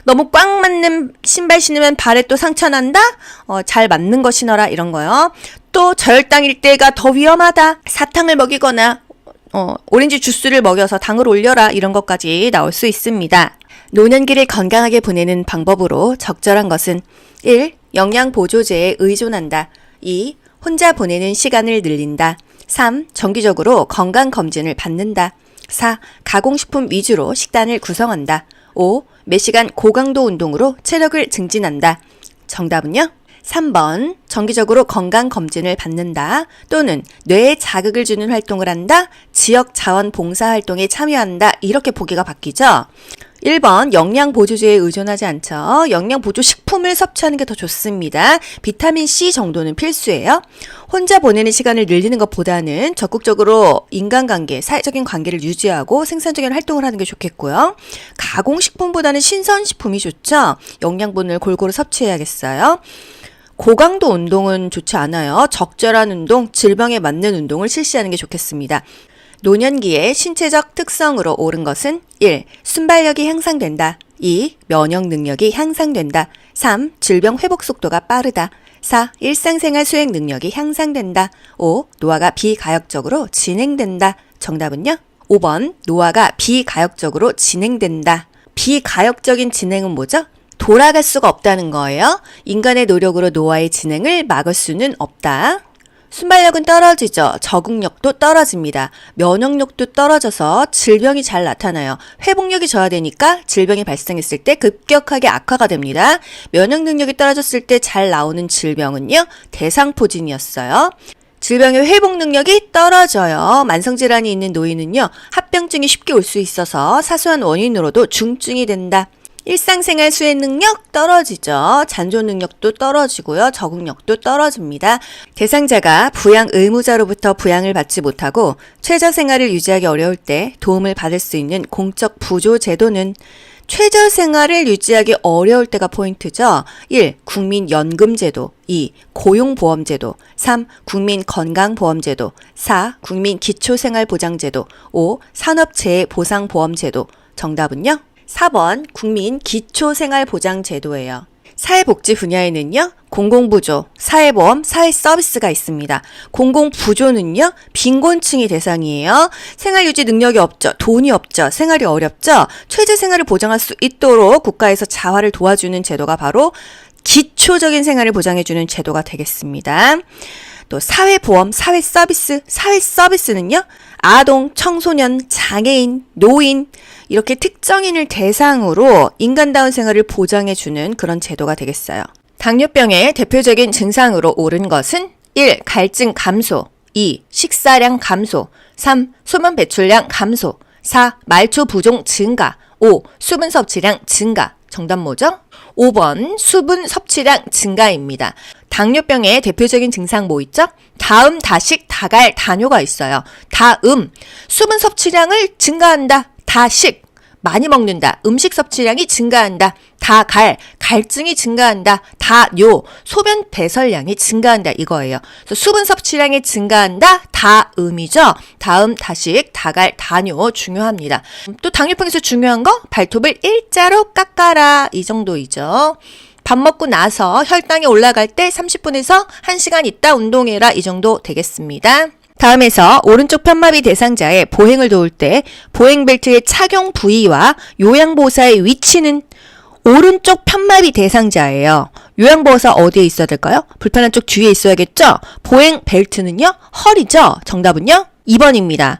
너무 꽉 맞는 신발 신으면 발에 또 상처 난다? 잘 맞는 거 신어라. 이런 거요. 또 저혈당일 때가 더 위험하다. 사탕을 먹이거나 오렌지 주스를 먹여서 당을 올려라. 이런 것까지 나올 수 있습니다. 노년기를 건강하게 보내는 방법으로 적절한 것은 1. 영양보조제에 의존한다. 2. 혼자 보내는 시간을 늘린다. 3. 정기적으로 건강검진을 받는다. 4. 가공식품 위주로 식단을 구성한다. 5. 몇 시간 고강도 운동으로 체력을 증진한다. 정답은요? 3번 정기적으로 건강검진을 받는다. 또는 뇌에 자극을 주는 활동을 한다. 지역 자원봉사활동에 참여한다. 이렇게 보기가 바뀌죠. 1번 영양보조제에 의존하지 않죠. 영양보조식품을 섭취하는 게 더 좋습니다. 비타민C 정도는 필수예요. 혼자 보내는 시간을 늘리는 것보다는 적극적으로 인간관계, 사회적인 관계를 유지하고 생산적인 활동을 하는 게 좋겠고요. 가공식품보다는 신선식품이 좋죠. 영양분을 골고루 섭취해야겠어요. 고강도 운동은 좋지 않아요. 적절한 운동, 질병에 맞는 운동을 실시하는 게 좋겠습니다. 노년기의 신체적 특성으로 옳은 것은 1. 순발력이 향상된다. 2. 면역 능력이 향상된다. 3. 질병 회복 속도가 빠르다. 4. 일상생활 수행 능력이 향상된다. 5. 노화가 비가역적으로 진행된다. 정답은요? 5번 노화가 비가역적으로 진행된다. 비가역적인 진행은 뭐죠? 돌아갈 수가 없다는 거예요. 인간의 노력으로 노화의 진행을 막을 수는 없다. 순발력은 떨어지죠. 적응력도 떨어집니다. 면역력도 떨어져서 질병이 잘 나타나요. 회복력이 저하되니까 질병이 발생했을 때 급격하게 악화가 됩니다. 면역 능력이 떨어졌을 때 잘 나오는 질병은요. 대상포진이었어요. 질병의 회복 능력이 떨어져요. 만성질환이 있는 노인은요. 합병증이 쉽게 올 수 있어서 사소한 원인으로도 중증이 된다. 일상생활 수행 능력 떨어지죠. 잔존 능력도 떨어지고요. 적응력도 떨어집니다. 대상자가 부양 의무자로부터 부양을 받지 못하고 최저 생활을 유지하기 어려울 때 도움을 받을 수 있는 공적 부조 제도는 최저 생활을 유지하기 어려울 때가 포인트죠. 1. 국민연금제도 2. 고용보험제도 3. 국민건강보험제도 4. 국민기초생활보장제도 5. 산업재해보상보험제도 정답은요? 4번 국민기초생활보장제도예요. 사회복지 분야에는요. 공공부조, 사회보험, 사회서비스가 있습니다. 공공부조는요. 빈곤층이 대상이에요. 생활유지 능력이 없죠. 돈이 없죠. 생활이 어렵죠. 최저생활을 보장할 수 있도록 국가에서 자활을 도와주는 제도가 바로 기초적인 생활을 보장해주는 제도가 되겠습니다. 또 사회보험, 사회서비스는요. 아동, 청소년, 장애인, 노인 이렇게 특정인을 대상으로 인간다운 생활을 보장해주는 그런 제도가 되겠어요. 당뇨병의 대표적인 증상으로 오른 것은 1. 갈증 감소 2. 식사량 감소 3. 수분 배출량 감소 4. 말초 부종 증가 5. 수분 섭취량 증가. 정답 뭐죠? 5번 수분 섭취량 증가입니다. 당뇨병의 대표적인 증상 뭐 있죠? 다음, 다식, 다갈, 다뇨가 있어요. 다음, 수분 섭취량을 증가한다. 다식, 많이 먹는다. 음식 섭취량이 증가한다. 다갈, 갈증이 증가한다. 다뇨, 소변 배설량이 증가한다. 이거예요. 그래서 수분 섭취량이 증가한다. 다음이죠. 다음, 다식, 다갈, 다뇨 중요합니다. 또 당뇨병에서 중요한 거 발톱을 일자로 깎아라. 이 정도이죠. 밥 먹고 나서 혈당이 올라갈 때 30분에서 1시간 있다 운동해라. 이 정도 되겠습니다. 다음에서 오른쪽 편마비 대상자의 보행을 도울 때 보행벨트의 착용 부위와 요양보호사의 위치는 오른쪽 편마비 대상자예요. 요양보호사 어디에 있어야 될까요? 불편한 쪽 뒤에 있어야겠죠? 보행벨트는요? 허리죠? 정답은요? 2번입니다.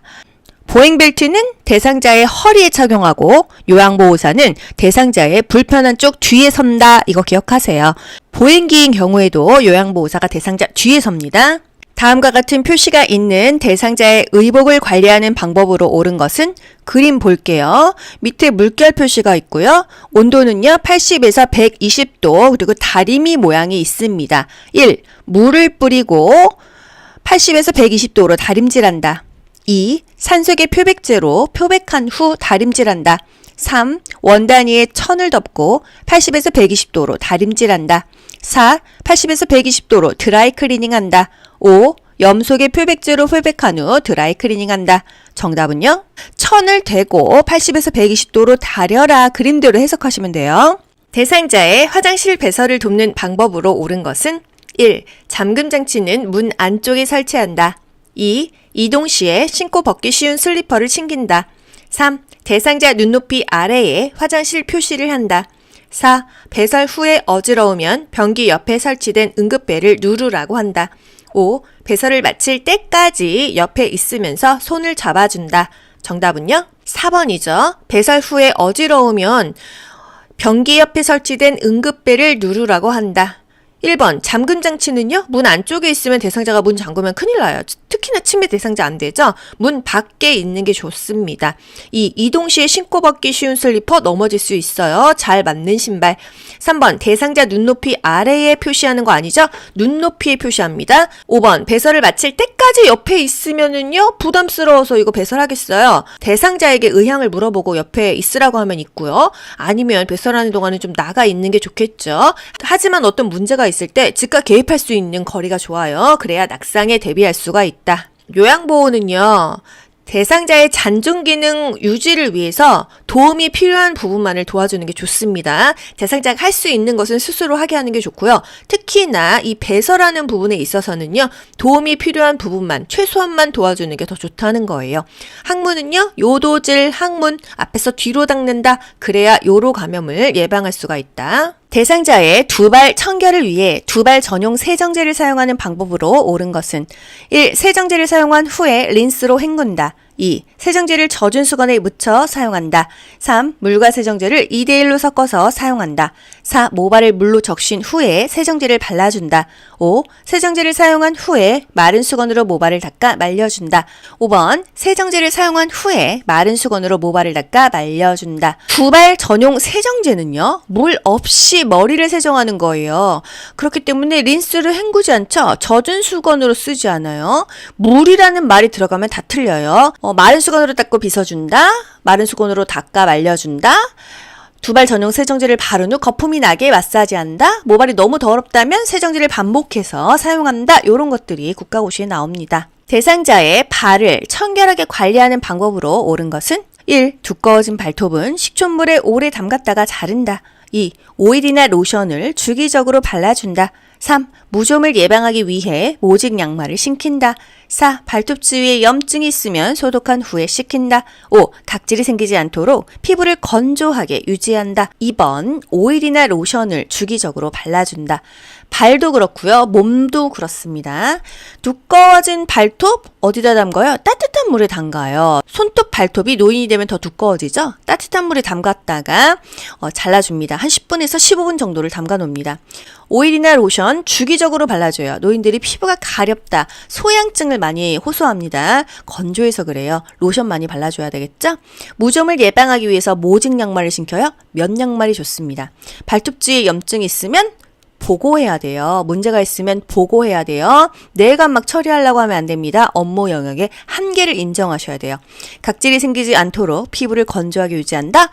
보행벨트는 대상자의 허리에 착용하고 요양보호사는 대상자의 불편한 쪽 뒤에 선다. 이거 기억하세요. 보행기인 경우에도 요양보호사가 대상자 뒤에 섭니다. 다음과 같은 표시가 있는 대상자의 의복을 관리하는 방법으로 옳은 것은 그림 볼게요. 밑에 물결 표시가 있고요. 온도는요 80에서 120도 그리고 다리미 모양이 있습니다. 1. 물을 뿌리고 80에서 120도로 다림질한다. 2. 산소계 표백제로 표백한 후 다림질한다. 3. 원 단위의 천을 덮고 80에서 120도로 다림질한다. 4. 80에서 120도로 드라이 클리닝한다. 5. 염소계 표백제로 표백한 후 드라이 클리닝한다. 정답은요? 천을 대고 80에서 120도로 다려라. 그림대로 해석하시면 돼요. 대상자의 화장실 배설을 돕는 방법으로 옳은 것은 1. 잠금 장치는 문 안쪽에 설치한다. 2. 이동 시에 신고 벗기 쉬운 슬리퍼를 챙긴다. 3. 대상자 눈높이 아래에 화장실 표시를 한다. 4. 배설 후에 어지러우면 변기 옆에 설치된 응급벨을 누르라고 한다. 5. 배설을 마칠 때까지 옆에 있으면서 손을 잡아준다. 정답은요? 4번이죠. 배설 후에 어지러우면 변기 옆에 설치된 응급벨을 누르라고 한다. 1번 잠금 장치는요. 문 안쪽에 있으면 대상자가 문 잠그면 큰일 나요. 특히나 침해 대상자 안 되죠. 문 밖에 있는 게 좋습니다. 2. 이동 시에 신고 벗기 쉬운 슬리퍼 넘어질 수 있어요. 잘 맞는 신발. 3번 대상자 눈높이 아래에 표시하는 거 아니죠? 눈높이에 표시합니다. 5번 배설을 마칠 때까지 옆에 있으면은요. 부담스러워서 이거 배설하겠어요. 대상자에게 의향을 물어보고 옆에 있으라고 하면 있고요. 아니면 배설하는 동안은 좀 나가 있는 게 좋겠죠. 하지만 어떤 문제가 있을 때 즉각 개입할 수 있는 거리가 좋아요. 그래야 낙상에 대비할 수가 있다. 요양보호는요. 대상자의 잔존 기능 유지를 위해서 도움이 필요한 부분만을 도와주는 게 좋습니다. 대상자가 할 수 있는 것은 스스로 하게 하는 게 좋고요. 특히나 이 배설하는 부분에 있어서는요. 도움이 필요한 부분만 최소한만 도와주는 게 더 좋다는 거예요. 항문은요. 요도질 항문 앞에서 뒤로 닦는다. 그래야 요로 감염을 예방할 수가 있다. 대상자의 두발 청결을 위해 두발 전용 세정제를 사용하는 방법으로 옳은 것은 1. 세정제를 사용한 후에 린스로 헹군다. 2. 세정제를 젖은 수건에 묻혀 사용한다. 3. 물과 세정제를 2대1로 섞어서 사용한다. 4. 모발을 물로 적신 후에 세정제를 발라준다. 5. 세정제를 사용한 후에 마른 수건으로 모발을 닦아 말려준다. 5번 세정제를 사용한 후에 마른 수건으로 모발을 닦아 말려준다. 두발 전용 세정제는요. 물 없이 머리를 세정하는 거예요. 그렇기 때문에 린스를 헹구지 않죠. 젖은 수건으로 쓰지 않아요. 물이라는 말이 들어가면 다 틀려요. 마른 수건으로 닦고 빗어준다. 마른 수건으로 닦아 말려준다. 두발 전용 세정제를 바른 후 거품이 나게 마사지한다. 모발이 너무 더럽다면 세정제를 반복해서 사용한다. 이런 것들이 국가고시에 나옵니다. 대상자의 발을 청결하게 관리하는 방법으로 옳은 것은 1. 두꺼워진 발톱은 식초물에 오래 담갔다가 자른다. 2. 오일이나 로션을 주기적으로 발라준다. 3. 무좀을 예방하기 위해 모직 양말을 신긴다. 4. 발톱 주위에 염증이 있으면 소독한 후에 씻긴다. 5. 각질이 생기지 않도록 피부를 건조하게 유지한다. 2번 오일이나 로션을 주기적으로 발라준다. 발도 그렇고요. 몸도 그렇습니다. 두꺼워진 발톱 어디다 담가요? 따뜻한 물에 담가요. 손톱 발톱이 노인이 되면 더 두꺼워지죠? 따뜻한 물에 담갔다가 잘라줍니다. 한 10분에서 15분 정도를 담가 놓습니다. 오일이나 로션 주기적으로 발라줘요. 노인들이 피부가 가렵다, 소양증을 많이 호소합니다. 건조해서 그래요. 로션 많이 발라줘야 되겠죠? 무좀을 예방하기 위해서 모직 양말을 신겨요. 면 양말이 좋습니다. 발톱 주위에 염증이 있으면 보고해야 돼요. 문제가 있으면 보고해야 돼요. 내가 막 처리하려고 하면 안 됩니다. 업무 영역의 한계를 인정하셔야 돼요. 각질이 생기지 않도록 피부를 건조하게 유지한다.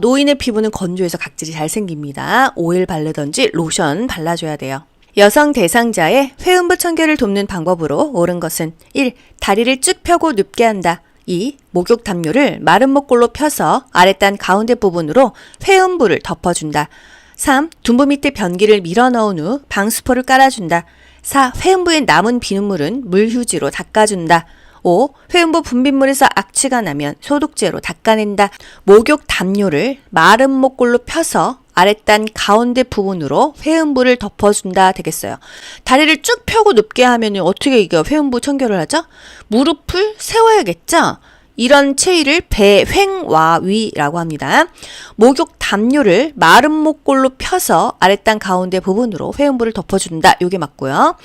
노인의 피부는 건조해서 각질이 잘 생깁니다. 오일 바르던지 로션 발라줘야 돼요. 여성 대상자의 회음부 청결을 돕는 방법으로 옳은 것은 1. 다리를 쭉 펴고 눕게 한다. 2. 목욕 담요를 마른 목골로 펴서 아랫단 가운데 부분으로 회음부를 덮어준다. 3. 둔부 밑에 변기를 밀어 넣은 후 방수포를 깔아준다. 4. 회음부에 남은 비눗물은 물휴지로 닦아준다. 5. 회음부 분비물에서 악취가 나면 소독제로 닦아낸다. 목욕 담요를 마른 목골로 펴서 아랫단 가운데 부분으로 회음부를 덮어준다 되겠어요. 다리를 쭉 펴고 눕게 하면 어떻게 이게 회음부 청결을 하죠? 무릎을 세워야겠죠? 이런 체위를 배횡와위라고 합니다. 목욕 담요를 마른 목골로 펴서 아랫단 가운데 부분으로 회음부를 덮어준다. 요게 맞고요.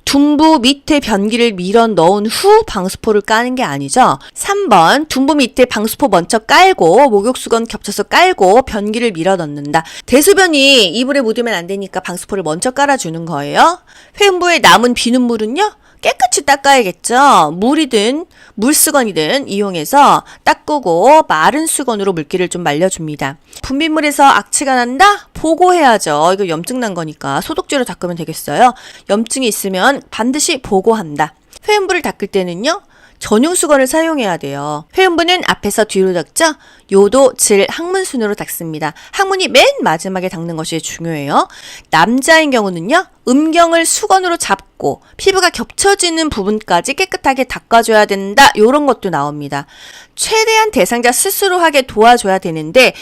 둔부 밑에 변기를 밀어 넣은 후 방수포를 까는 게 아니죠. 3번 둔부 밑에 방수포 먼저 깔고 목욕수건 겹쳐서 깔고 변기를 밀어 넣는다. 대소변이 이불에 묻으면 안 되니까 방수포를 먼저 깔아주는 거예요. 회음부에 남은 비눗물은요. 깨끗이 닦아야겠죠. 물이든 물수건이든 이용해서 닦고 마른 수건으로 물기를 좀 말려줍니다. 분비물에서 악취가 난다? 보고해야죠. 이거 염증 난 거니까 소독제로 닦으면 되겠어요. 염증이 있으면 반드시 보고한다. 회음부를 닦을 때는요. 전용 수건을 사용해야 돼요. 회음부는 앞에서 뒤로 닦죠? 요도 질 항문순으로 닦습니다. 항문이 맨 마지막에 닦는 것이 중요해요. 남자인 경우는요. 음경을 수건으로 잡고 피부가 겹쳐지는 부분까지 깨끗하게 닦아줘야 된다. 요런 것도 나옵니다. 최대한 대상자 스스로 하게 도와줘야 되는데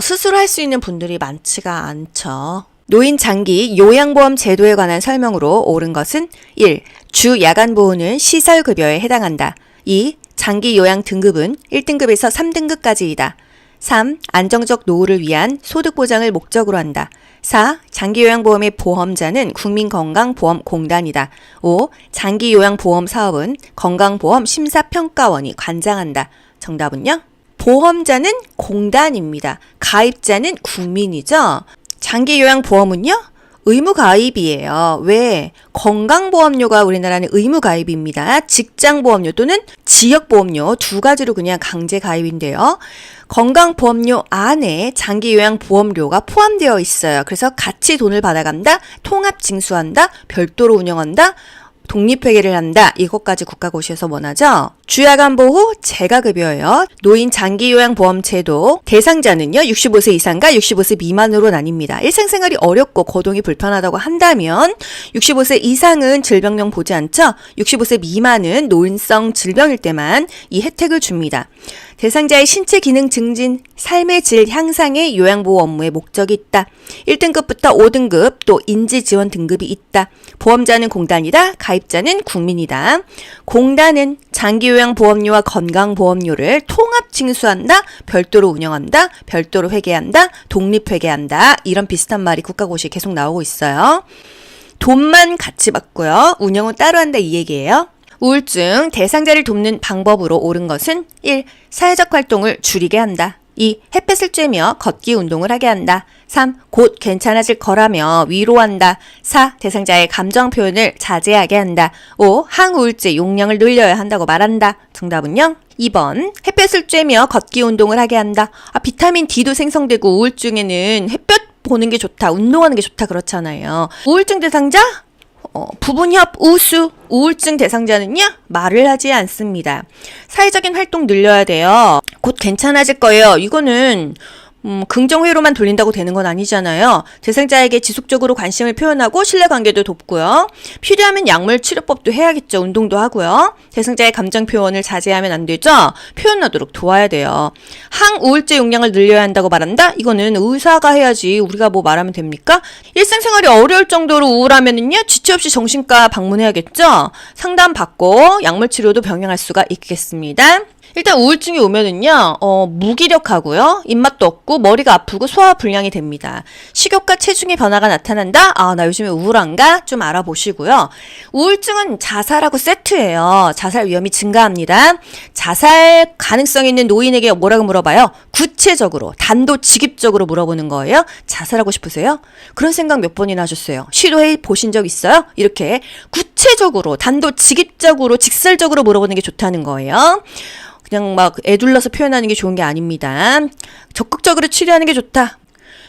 스스로 할 수 있는 분들이 많지가 않죠. 노인 장기 요양보험 제도에 관한 설명으로 옳은 것은 1. 주 야간보호는 시설급여에 해당한다. 2. 장기 요양 등급은 1등급에서 3등급까지이다. 3. 안정적 노후를 위한 소득보장을 목적으로 한다. 4. 장기요양보험의 보험자는 국민건강보험공단이다. 5. 장기요양보험 사업은 건강보험심사평가원이 관장한다. 정답은요? 보험자는 공단입니다. 가입자는 국민이죠. 장기요양보험은요? 의무가입이에요. 왜? 건강보험료가 우리나라는 의무가입입니다. 직장보험료 또는 지역보험료 두 가지로 그냥 강제가입인데요. 건강보험료 안에 장기요양보험료가 포함되어 있어요. 그래서 같이 돈을 받아간다, 통합징수한다, 별도로 운영한다, 독립회계를 한다. 이것까지 국가고시에서 원하죠. 주야간보호 재가급여예요. 노인 장기요양보험제도 대상자는요. 65세 이상과 65세 미만으로 나뉩니다. 일상생활이 어렵고 거동이 불편하다고 한다면 65세 이상은 질병명 보지 않죠. 65세 미만은 노인성 질병일 때만 이 혜택을 줍니다. 대상자의 신체 기능 증진, 삶의 질 향상의 요양보호 업무에 목적이 있다. 1등급부터 5등급 또 인지 지원 등급이 있다. 보험자는 공단이다. 가입자는 국민이다. 공단은 장기요양보험료와 건강보험료를 통합 징수한다. 별도로 운영한다. 별도로 회계한다. 독립회계한다. 이런 비슷한 말이 국가고시에 계속 나오고 있어요. 돈만 같이 받고요. 운영은 따로 한다 이 얘기예요. 우울증 대상자를 돕는 방법으로 옳은 것은 1. 사회적 활동을 줄이게 한다. 2. 햇볕을 쬐며 걷기 운동을 하게 한다. 3. 곧 괜찮아질 거라며 위로한다. 4. 대상자의 감정 표현을 자제하게 한다. 5. 항우울제 용량을 늘려야 한다고 말한다. 정답은요? 2번 햇볕을 쬐며 걷기 운동을 하게 한다. 비타민 D도 생성되고 우울증에는 햇볕 보는 게 좋다. 운동하는 게 좋다 그렇잖아요. 우울증 대상자? 부분협 우수 우울증 대상자는요 말을 하지 않습니다. 사회적인 활동 늘려야 돼요. 곧 괜찮아질 거예요. 이거는 긍정회로만 돌린다고 되는 건 아니잖아요. 대상자에게 지속적으로 관심을 표현하고 신뢰관계도 돕고요. 필요하면 약물 치료법도 해야겠죠. 운동도 하고요. 대상자의 감정 표현을 자제하면 안 되죠. 표현하도록 도와야 돼요. 항우울제 용량을 늘려야 한다고 말한다? 이거는 의사가 해야지 우리가 뭐 말하면 됩니까? 일상생활이 어려울 정도로 우울하면은요, 지체 없이 정신과 방문해야겠죠. 상담 받고 약물 치료도 병행할 수가 있겠습니다. 일단 우울증이 오면은요, 무기력하고요, 입맛도 없고, 머리가 아프고, 소화 불량이 됩니다. 식욕과 체중의 변화가 나타난다? 아, 나 요즘에 우울한가? 좀 알아보시고요. 우울증은 자살하고 세트예요. 자살 위험이 증가합니다. 자살 가능성 있는 노인에게 뭐라고 물어봐요? 구체적으로, 단도직입적으로 물어보는 거예요. 자살하고 싶으세요? 그런 생각 몇 번이나 하셨어요? 시도해 보신 적 있어요? 이렇게 구체적으로, 단도직입적으로, 직설적으로 물어보는 게 좋다는 거예요. 그냥 막 애둘러서 표현하는 게 좋은 게 아닙니다. 적극적으로 치료하는 게 좋다.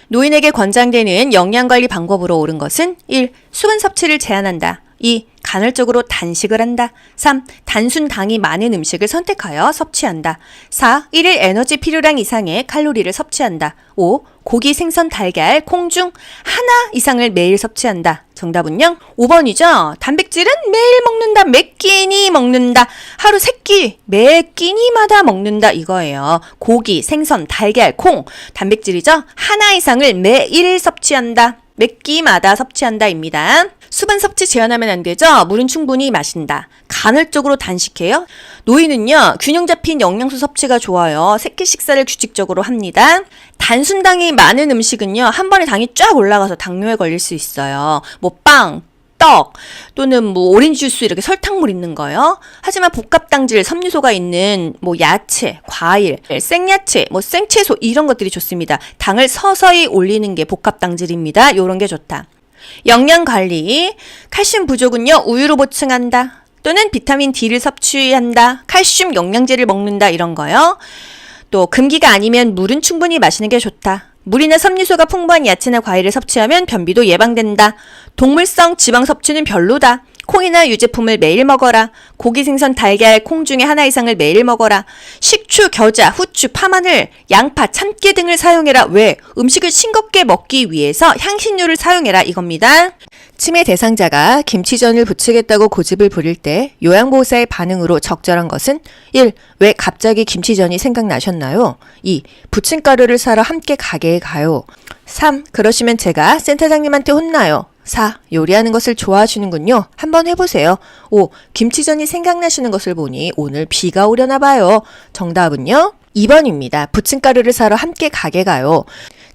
노인에게 권장되는 영양관리 방법으로 옳은 것은 1. 수분 섭취를 제한한다. 2. 간헐적으로 단식을 한다. 3. 단순 당이 많은 음식을 선택하여 섭취한다. 4. 1일 에너지 필요량 이상의 칼로리를 섭취한다. 5. 고기, 생선, 달걀, 콩 중 하나 이상을 매일 섭취한다. 정답은요? 5번이죠. 단백질은 매일 먹는다. 몇 끼니 먹는다. 하루 3끼, 매 끼니마다 먹는다. 이거예요. 고기, 생선, 달걀, 콩. 단백질이죠. 하나 이상을 매일 섭취한다. 몇 끼마다 섭취한다입니다. 수분 섭취 제한하면 안 되죠? 물은 충분히 마신다. 간헐적으로 단식해요. 노인은요, 균형 잡힌 영양소 섭취가 좋아요. 새끼 식사를 규칙적으로 합니다. 단순당이 많은 음식은요, 한 번에 당이 쫙 올라가서 당뇨에 걸릴 수 있어요. 뭐 빵, 떡, 또는 뭐 오렌지 주스 이렇게 설탕물 있는 거요. 하지만 복합당질, 섬유소가 있는 뭐 야채, 과일, 생야채, 뭐 생채소 이런 것들이 좋습니다. 당을 서서히 올리는 게 복합당질입니다. 요런 게 좋다. 영양관리, 칼슘 부족은요, 우유로 보충한다. 또는 비타민 D를 섭취한다. 칼슘 영양제를 먹는다. 이런 거요. 또 금기가 아니면 물은 충분히 마시는 게 좋다. 물이나 섬유소가 풍부한 야채나 과일을 섭취하면 변비도 예방된다. 동물성 지방 섭취는 별로다. 콩이나 유제품을 매일 먹어라. 고기, 생선, 달걀, 콩 중에 하나 이상을 매일 먹어라. 식초, 겨자, 후추, 파마늘, 양파, 참깨 등을 사용해라. 왜? 음식을 싱겁게 먹기 위해서 향신료를 사용해라. 이겁니다. 치매 대상자가 김치전을 부치겠다고 고집을 부릴 때 요양보호사의 반응으로 적절한 것은 1. 왜 갑자기 김치전이 생각나셨나요? 2. 부침가루를 사러 함께 가게에 가요. 3. 그러시면 제가 센터장님한테 혼나요. 4. 요리하는 것을 좋아하시는군요. 한번 해보세요. 5. 김치전이 생각나시는 것을 보니 오늘 비가 오려나 봐요. 정답은요? 2번입니다. 부침가루를 사러 함께 가게 가요.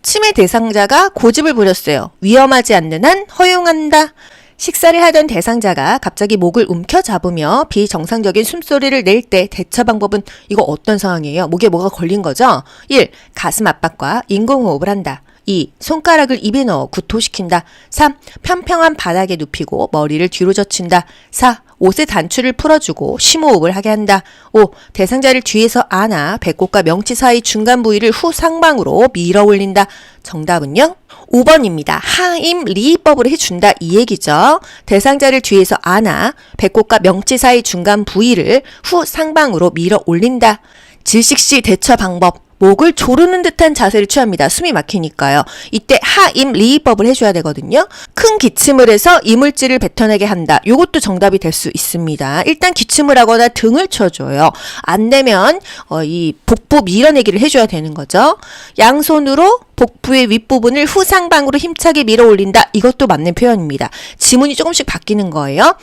치매 대상자가 고집을 부렸어요. 위험하지 않는 한 허용한다. 식사를 하던 대상자가 갑자기 목을 움켜잡으며 비정상적인 숨소리를 낼 때 대처 방법은 이거 어떤 상황이에요? 목에 뭐가 걸린 거죠? 1. 가슴 압박과 인공호흡을 한다. 2. 손가락을 입에 넣어 구토시킨다. 3. 평평한 바닥에 눕히고 머리를 뒤로 젖힌다. 4. 옷의 단추를 풀어주고 심호흡을 하게 한다. 5. 대상자를 뒤에서 안아 배꼽과 명치 사이 중간 부위를 후 상방으로 밀어 올린다. 정답은요? 5번입니다. 하임 리법으로 해준다 이 얘기죠. 대상자를 뒤에서 안아 배꼽과 명치 사이 중간 부위를 후 상방으로 밀어 올린다. 질식시 대처 방법. 목을 조르는 듯한 자세를 취합니다. 숨이 막히니까요. 이때 하임 리법을 해줘야 되거든요. 큰 기침을 해서 이물질을 뱉어내게 한다. 요것도 정답이 될 수 있습니다. 일단 기침을 하거나 등을 쳐줘요. 안 되면 이 복부 밀어내기를 해줘야 되는 거죠. 양손으로 복부의 윗부분을 후상방으로 힘차게 밀어 올린다. 이것도 맞는 표현입니다. 지문이 조금씩 바뀌는 거예요.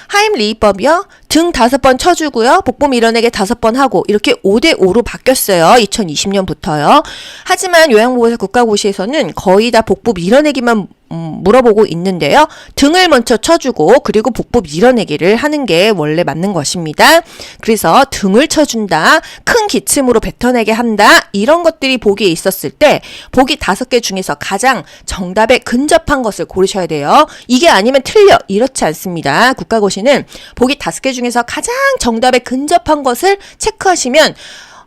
하임 리법이요. 등 5번 쳐주고요. 복부 밀어내기 5번 하고 이렇게 5대5로 바뀌었어요. 2020년부터요. 하지만 요양보호사 국가고시에서는 거의 다 복부 밀어내기만 물어보고 있는데요. 등을 먼저 쳐주고 그리고 복부 밀어내기를 하는 게 원래 맞는 것입니다. 그래서 등을 쳐준다. 큰 기침으로 뱉어내게 한다. 이런 것들이 보기에 있었을 때 보기 5개 중에서 가장 정답에 근접한 것을 고르셔야 돼요. 이게 아니면 틀려. 이렇지 않습니다. 국가고시는 보기 5개 중에서 가장 정답에 근접한 것을 체크하시면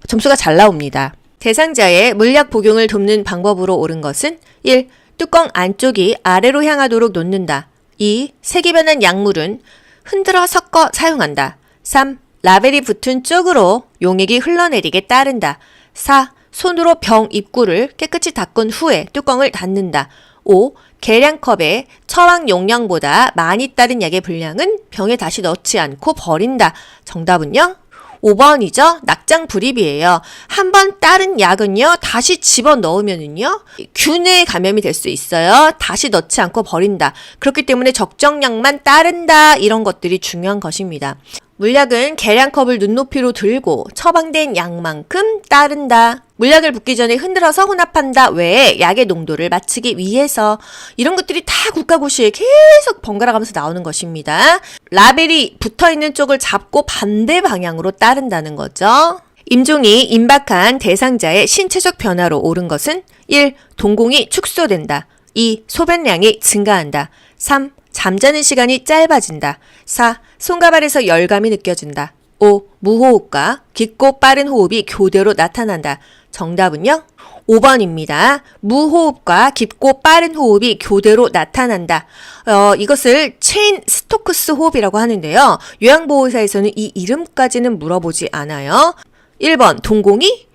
점수가 잘 나옵니다. 대상자의 물약 복용을 돕는 방법으로 옳은 것은 1. 뚜껑 안쪽이 아래로 향하도록 놓는다. 2. 색이 변한 약물은 흔들어 섞어 사용한다. 3. 라벨이 붙은 쪽으로 용액이 흘러내리게 따른다. 4. 손으로 병 입구를 깨끗이 닦은 후에 뚜껑을 닫는다. 5. 계량컵에 처방 용량보다 많이 따른 약의 분량은 병에 다시 넣지 않고 버린다. 정답은요? 5번이죠. 낙장 불입이에요. 한 번 따른 약은요, 다시 집어넣으면은요, 균에 감염이 될 수 있어요. 다시 넣지 않고 버린다. 그렇기 때문에 적정량만 따른다. 이런 것들이 중요한 것입니다. 물약은 계량컵을 눈높이로 들고 처방된 양만큼 따른다. 물약을 붓기 전에 흔들어서 혼합한다 외에 약의 농도를 맞추기 위해서 이런 것들이 다 국가고시에 계속 번갈아 가면서 나오는 것입니다. 라벨이 붙어있는 쪽을 잡고 반대 방향으로 따른다는 거죠. 임종이 임박한 대상자의 신체적 변화로 옳은 것은 1. 동공이 축소된다. 2. 소변량이 증가한다. 3. 잠자는 시간이 짧아진다. 4. 손과 발에서 열감이 느껴진다. 5. 무호흡과 깊고 빠른 호흡이 교대로 나타난다. 정답은요? 5번입니다. 무호흡과 깊고 빠른 호흡이 교대로 나타난다. 이것을 체인 스토크스 호흡이라고 하는데요. 요양보호사에서는 이 이름까지는 물어보지 않아요. 1번 동공이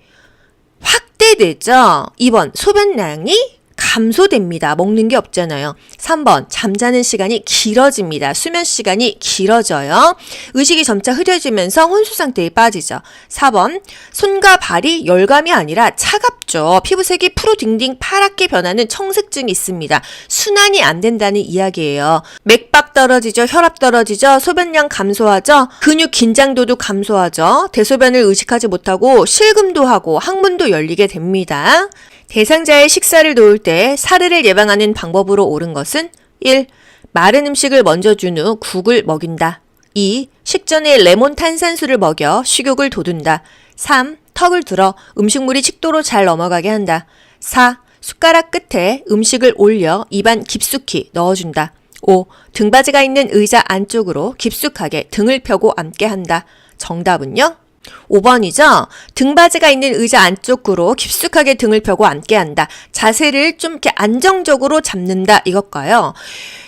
확대되죠. 2번 소변량이 감소됩니다. 먹는 게 없잖아요. 3번 잠자는 시간이 길어집니다. 수면 시간이 길어져요. 의식이 점차 흐려지면서 혼수 상태에 빠지죠. 4번 손과 발이 열감이 아니라 차갑죠. 피부색이 푸르딩딩 파랗게 변하는 청색증이 있습니다. 순환이 안 된다는 이야기예요. 맥박 떨어지죠. 혈압 떨어지죠. 소변량 감소하죠. 근육 긴장도도 감소하죠. 대소변을 의식하지 못하고 실금도 하고 항문도 열리게 됩니다. 대상자의 식사를 도울 때 사르를 예방하는 방법으로 옳은 것은 1. 마른 음식을 먼저 준 후 국을 먹인다. 2. 식전에 레몬 탄산수를 먹여 식욕을 돋운다. 3. 턱을 들어 음식물이 식도로 잘 넘어가게 한다. 4. 숟가락 끝에 음식을 올려 입안 깊숙이 넣어준다. 5. 등받이가 있는 의자 안쪽으로 깊숙하게 등을 펴고 앉게 한다. 정답은요? 5번이죠. 등받이가 있는 의자 안쪽으로 깊숙하게 등을 펴고 앉게 한다. 자세를 좀 이렇게 안정적으로 잡는다 이것과요.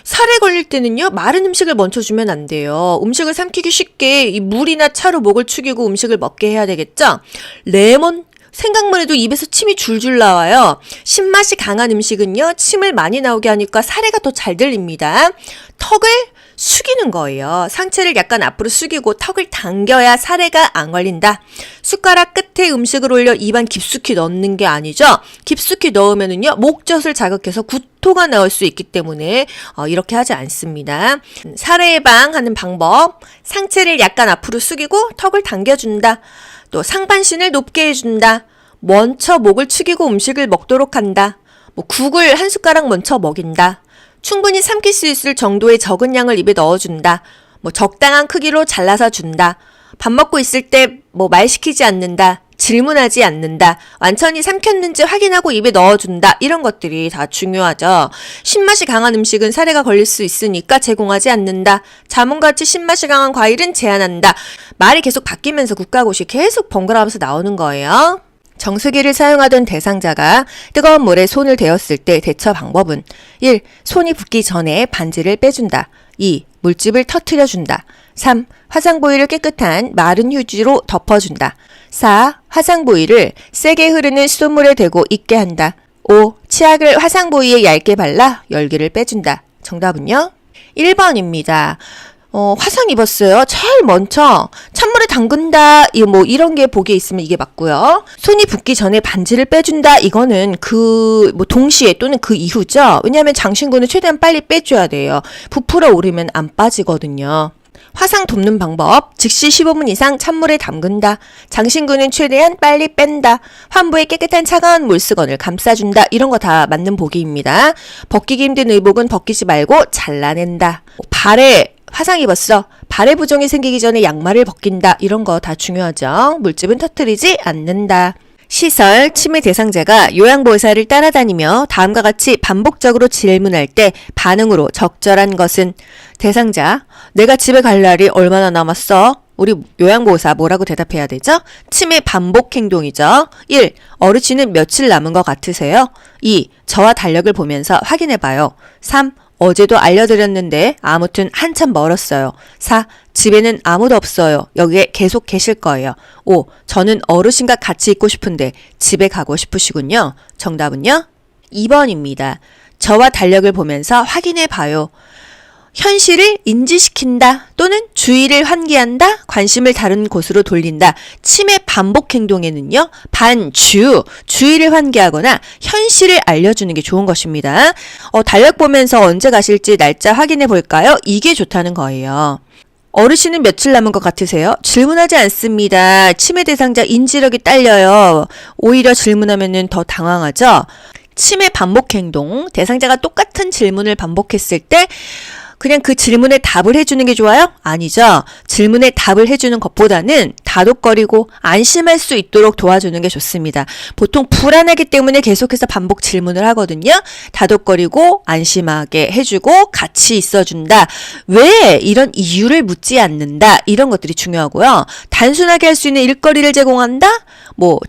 살에 걸릴 때는요. 마른 음식을 먼저 주면 안 돼요. 음식을 삼키기 쉽게 이 물이나 차로 목을 축이고 음식을 먹게 해야 되겠죠. 레몬 생각만 해도 입에서 침이 줄줄 나와요. 신맛이 강한 음식은요. 침을 많이 나오게 하니까 사례가 더 잘 들립니다. 턱을 숙이는 거예요. 상체를 약간 앞으로 숙이고 턱을 당겨야 사례가 안 걸린다. 숟가락 끝에 음식을 올려 입안 깊숙이 넣는 게 아니죠. 깊숙이 넣으면은요, 목젖을 자극해서 구토가 나올 수 있기 때문에 이렇게 하지 않습니다. 사례 예방하는 방법, 상체를 약간 앞으로 숙이고 턱을 당겨준다. 또 상반신을 높게 해준다. 먼저 목을 축이고 음식을 먹도록 한다. 국을 한 숟가락 먼저 먹인다. 충분히 삼킬 수 있을 정도의 적은 양을 입에 넣어준다. 적당한 크기로 잘라서 준다. 밥 먹고 있을 때 말 시키지 않는다. 질문하지 않는다. 완전히 삼켰는지 확인하고 입에 넣어준다. 이런 것들이 다 중요하죠. 신맛이 강한 음식은 사례가 걸릴 수 있으니까 제공하지 않는다. 자몽같이 신맛이 강한 과일은 제한한다. 말이 계속 바뀌면서 국가고시 계속 번갈아가면서 나오는 거예요. 정수기를 사용하던 대상자가 뜨거운 물에 손을 대었을 때 대처 방법은 1. 손이 붓기 전에 반지를 빼준다. 2. 물집을 터트려준다. 3. 화상 부위를 깨끗한 마른 휴지로 덮어준다. 4. 화상 부위를 세게 흐르는 수돗물에 대고 익게 한다. 5. 치약을 화상 부위에 얇게 발라 열기를 빼준다. 정답은요? 1번입니다. 화상 입었어요. 제일 먼저 찬물에 담근다. 이런 게 보기에 있으면 이게 맞고요. 손이 붓기 전에 반지를 빼준다. 이거는 동시에 또는 그 이후죠. 왜냐하면 장신구는 최대한 빨리 빼줘야 돼요. 부풀어 오르면 안 빠지거든요. 화상 돕는 방법, 즉시 15분 이상 찬물에 담근다. 장신구는 최대한 빨리 뺀다. 환부에 깨끗한 차가운 물수건을 감싸준다. 이런 거 다 맞는 보기입니다. 벗기기 힘든 의복은 벗기지 말고 잘라낸다. 발에 화상 입었어. 발에 부종이 생기기 전에 양말을 벗긴다. 이런 거 다 중요하죠. 물집은 터뜨리지 않는다. 시설, 치매 대상자가 요양보호사를 따라다니며 다음과 같이 반복적으로 질문할 때 반응으로 적절한 것은 대상자, 내가 집에 갈 날이 얼마나 남았어? 우리 요양보호사 뭐라고 대답해야 되죠? 치매 반복 행동이죠. 1. 어르신은 며칠 남은 것 같으세요? 2. 저와 달력을 보면서 확인해봐요. 3. 어제도 알려드렸는데 아무튼 한참 멀었어요. 4. 집에는 아무도 없어요. 여기에 계속 계실 거예요. 5. 저는 어르신과 같이 있고 싶은데 집에 가고 싶으시군요. 정답은요? 2번입니다. 저와 달력을 보면서 확인해 봐요. 현실을 인지시킨다 또는 주의를 환기한다, 관심을 다른 곳으로 돌린다. 치매 반복 행동에는요, 주의를 환기하거나 현실을 알려주는 게 좋은 것입니다. 달력 보면서 언제 가실지 날짜 확인해 볼까요? 이게 좋다는 거예요. 어르신은 며칠 남은 것 같으세요? 질문하지 않습니다. 치매 대상자 인지력이 딸려요. 오히려 질문하면 더 당황하죠? 치매 반복 행동, 대상자가 똑같은 질문을 반복했을 때 그냥 그 질문에 답을 해주는 게 좋아요? 아니죠. 질문에 답을 해주는 것보다는 다독거리고 안심할 수 있도록 도와주는 게 좋습니다. 보통 불안하기 때문에 계속해서 반복 질문을 하거든요. 다독거리고 안심하게 해주고 같이 있어준다. 왜? 이런 이유를 묻지 않는다. 이런 것들이 중요하고요. 단순하게 할 수 있는 일거리를 제공한다?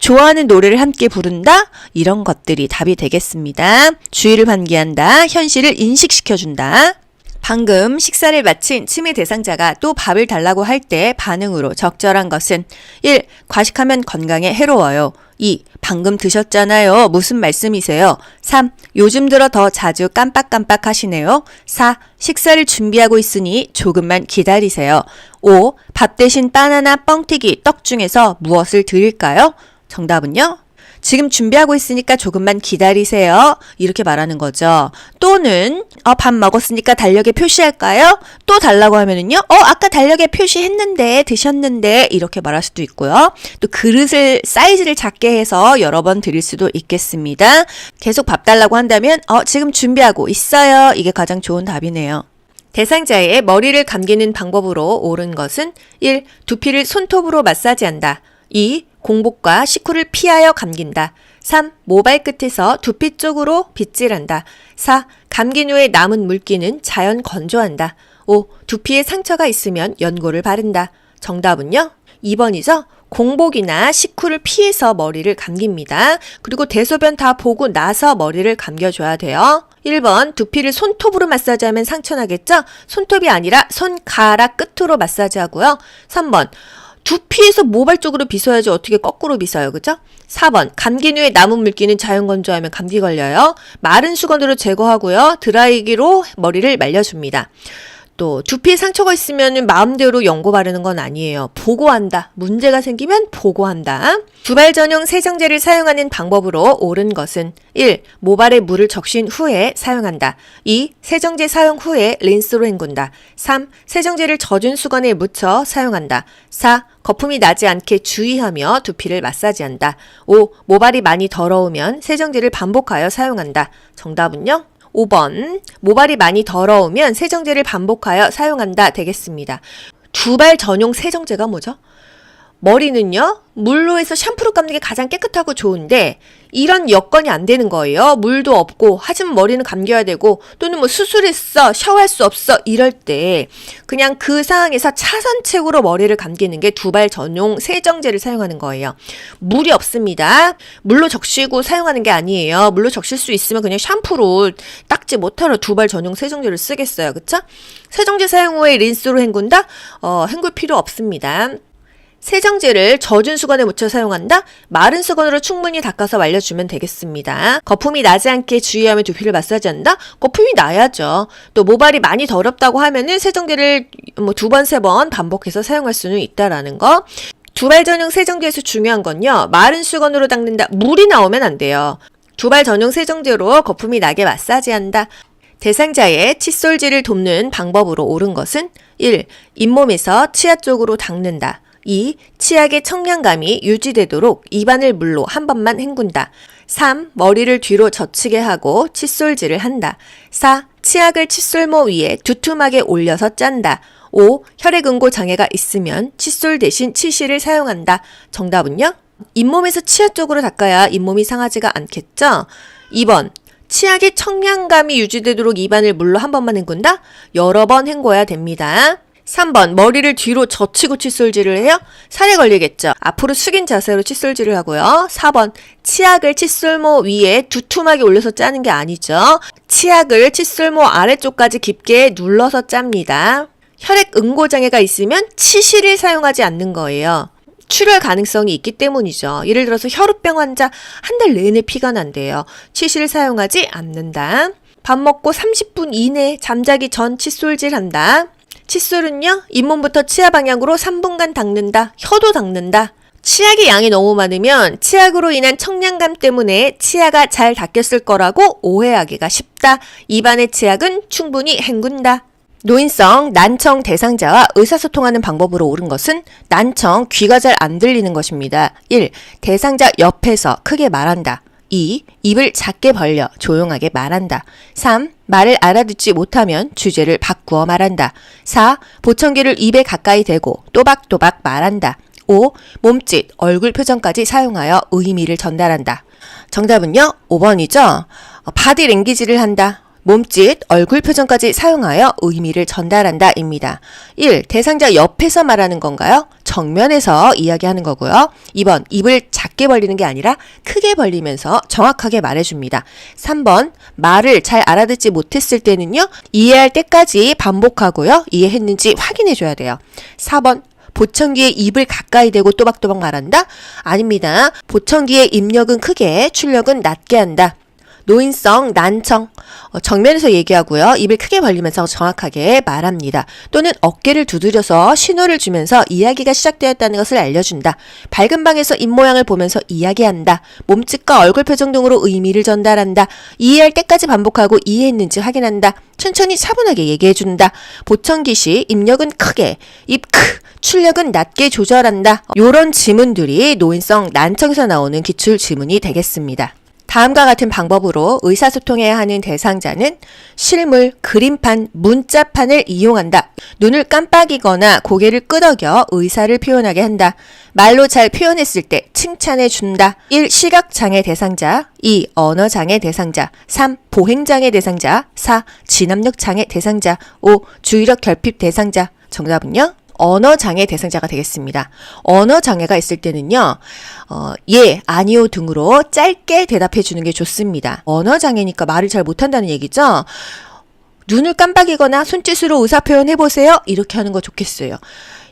좋아하는 노래를 함께 부른다? 이런 것들이 답이 되겠습니다. 주의를 환기한다. 현실을 인식시켜준다. 방금 식사를 마친 치매 대상자가 또 밥을 달라고 할 때 반응으로 적절한 것은 1. 과식하면 건강에 해로워요. 2. 방금 드셨잖아요. 무슨 말씀이세요? 3. 요즘 들어 더 자주 깜빡깜빡 하시네요. 4. 식사를 준비하고 있으니 조금만 기다리세요. 5. 밥 대신 바나나, 뻥튀기, 떡 중에서 무엇을 드릴까요? 정답은요? 지금 준비하고 있으니까 조금만 기다리세요. 이렇게 말하는 거죠. 또는 밥 먹었으니까 달력에 표시할까요? 또 달라고 하면은요. 아까 달력에 표시했는데 드셨는데 이렇게 말할 수도 있고요. 또 그릇을 사이즈를 작게 해서 여러 번 드릴 수도 있겠습니다. 계속 밥 달라고 한다면 지금 준비하고 있어요. 이게 가장 좋은 답이네요. 대상자의 머리를 감기는 방법으로 옳은 것은 1. 두피를 손톱으로 마사지한다. 2. 공복과 식후를 피하여 감긴다. 3. 모발 끝에서 두피 쪽으로 빗질한다. 4. 감긴 후에 남은 물기는 자연 건조한다. 5. 두피에 상처가 있으면 연고를 바른다. 정답은요? 2번이죠? 공복이나 식후를 피해서 머리를 감깁니다. 그리고 대소변 다 보고 나서 머리를 감겨줘야 돼요. 1번, 두피를 손톱으로 마사지하면 상처 나겠죠? 손톱이 아니라 손가락 끝으로 마사지하고요. 3번, 두피에서 모발 쪽으로 빗어야지 어떻게 거꾸로 빗어요. 그죠? 4번, 감긴 후에 남은 물기는 자연 건조하면 감기 걸려요. 마른 수건으로 제거하고요. 드라이기로 머리를 말려줍니다. 또 두피에 상처가 있으면 마음대로 연고 바르는 건 아니에요. 보고한다. 문제가 생기면 보고한다. 두발 전용 세정제를 사용하는 방법으로 옳은 것은 1. 모발에 물을 적신 후에 사용한다. 2. 세정제 사용 후에 린스로 헹군다. 3. 세정제를 젖은 수건에 묻혀 사용한다. 4. 거품이 나지 않게 주의하며 두피를 마사지한다. 5. 모발이 많이 더러우면 세정제를 반복하여 사용한다. 정답은요? 5번, 모발이 많이 더러우면 세정제를 반복하여 사용한다 되겠습니다. 두발 전용 세정제가 뭐죠? 머리는요, 물로 해서 샴푸로 감는 게 가장 깨끗하고 좋은데 이런 여건이 안 되는 거예요. 물도 없고 하지만 머리는 감겨야 되고 또는 수술했어, 샤워할 수 없어 이럴 때 그냥 그 상황에서 차선책으로 머리를 감기는 게 두발 전용 세정제를 사용하는 거예요. 물이 없습니다. 물로 적시고 사용하는 게 아니에요. 물로 적실 수 있으면 그냥 샴푸로 닦지 못하러 두발 전용 세정제를 쓰겠어요. 그쵸? 세정제 사용 후에 린스로 헹군다? 헹굴 필요 없습니다. 세정제를 젖은 수건에 묻혀 사용한다? 마른 수건으로 충분히 닦아서 말려주면 되겠습니다. 거품이 나지 않게 주의하며 두피를 마사지한다? 거품이 나야죠. 또 모발이 많이 더럽다고 하면은 세정제를 2번, 3번 반복해서 사용할 수는 있다라는 거. 두발 전용 세정제에서 중요한 건요. 마른 수건으로 닦는다. 물이 나오면 안 돼요. 두발 전용 세정제로 거품이 나게 마사지한다. 대상자의 칫솔질을 돕는 방법으로 옳은 것은 1. 잇몸에서 치아 쪽으로 닦는다. 2. 치약의 청량감이 유지되도록 입안을 물로 한 번만 헹군다. 3. 머리를 뒤로 젖히게 하고 칫솔질을 한다. 4. 치약을 칫솔모 위에 두툼하게 올려서 짠다. 5. 혈액응고 장애가 있으면 칫솔 대신 치실을 사용한다. 정답은요? 잇몸에서 치아 쪽으로 닦아야 잇몸이 상하지가 않겠죠? 2번. 치약의 청량감이 유지되도록 입안을 물로 한 번만 헹군다? 여러 번 헹궈야 됩니다. 3번 머리를 뒤로 젖히고 칫솔질을 해요? 살에 걸리겠죠. 앞으로 숙인 자세로 칫솔질을 하고요. 4번 치약을 칫솔모 위에 두툼하게 올려서 짜는 게 아니죠. 치약을 칫솔모 아래쪽까지 깊게 눌러서 짭니다. 혈액 응고장애가 있으면 치실을 사용하지 않는 거예요. 출혈 가능성이 있기 때문이죠. 예를 들어서 혈우병 환자 한 달 내내 피가 난대요. 치실을 사용하지 않는다. 밥 먹고 30분 이내 잠자기 전 칫솔질 한다. 칫솔은요, 잇몸부터 치아 방향으로 3분간 닦는다. 혀도 닦는다. 치약의 양이 너무 많으면 치약으로 인한 청량감 때문에 치아가 잘 닦였을 거라고 오해하기가 쉽다. 입안의 치약은 충분히 헹군다. 노인성 난청 대상자와 의사소통하는 방법으로 옳은 것은 난청 귀가 잘 안 들리는 것입니다. 1. 대상자 옆에서 크게 말한다. 2. 입을 작게 벌려 조용하게 말한다. 3. 말을 알아듣지 못하면 주제를 바꾸어 말한다. 4. 보청기를 입에 가까이 대고 또박또박 말한다. 5. 몸짓, 얼굴 표정까지 사용하여 의미를 전달한다. 정답은요, 5번이죠. 바디랭귀지를 한다. 몸짓, 얼굴 표정까지 사용하여 의미를 전달한다 입니다. 1. 대상자 옆에서 말하는 건가요? 정면에서 이야기하는 거고요. 2번, 입을 작게 벌리는 게 아니라 크게 벌리면서 정확하게 말해줍니다. 3번, 말을 잘 알아듣지 못했을 때는요, 이해할 때까지 반복하고요. 이해했는지 확인해줘야 돼요. 4번, 보청기에 입을 가까이 대고 또박또박 말한다? 아닙니다. 보청기의 입력은 크게, 출력은 낮게 한다. 노인성 난청, 정면에서 얘기하고요. 입을 크게 벌리면서 정확하게 말합니다. 또는 어깨를 두드려서 신호를 주면서 이야기가 시작되었다는 것을 알려준다. 밝은 방에서 입모양을 보면서 이야기한다. 몸짓과 얼굴 표정 등으로 의미를 전달한다. 이해할 때까지 반복하고 이해했는지 확인한다. 천천히 차분하게 얘기해준다. 보청기 시 입력은 크게, 입 크, 출력은 낮게 조절한다. 요런 지문들이 노인성 난청에서 나오는 기출 지문이 되겠습니다. 다음과 같은 방법으로 의사소통해야 하는 대상자는 실물, 그림판, 문자판을 이용한다. 눈을 깜빡이거나 고개를 끄덕여 의사를 표현하게 한다. 말로 잘 표현했을 때 칭찬해 준다. 1. 시각장애 대상자, 2. 언어장애 대상자, 3. 보행장애 대상자, 4. 지압력장애 대상자, 5. 주의력 결핍 대상자. 정답은요? 언어장애 대상자가 되겠습니다. 언어장애가 있을 때는요, 예, 아니요 등으로 짧게 대답해 주는 게 좋습니다. 언어장애니까 말을 잘 못한다는 얘기죠? 눈을 깜빡이거나 손짓으로 의사표현 해보세요. 이렇게 하는 거 좋겠어요.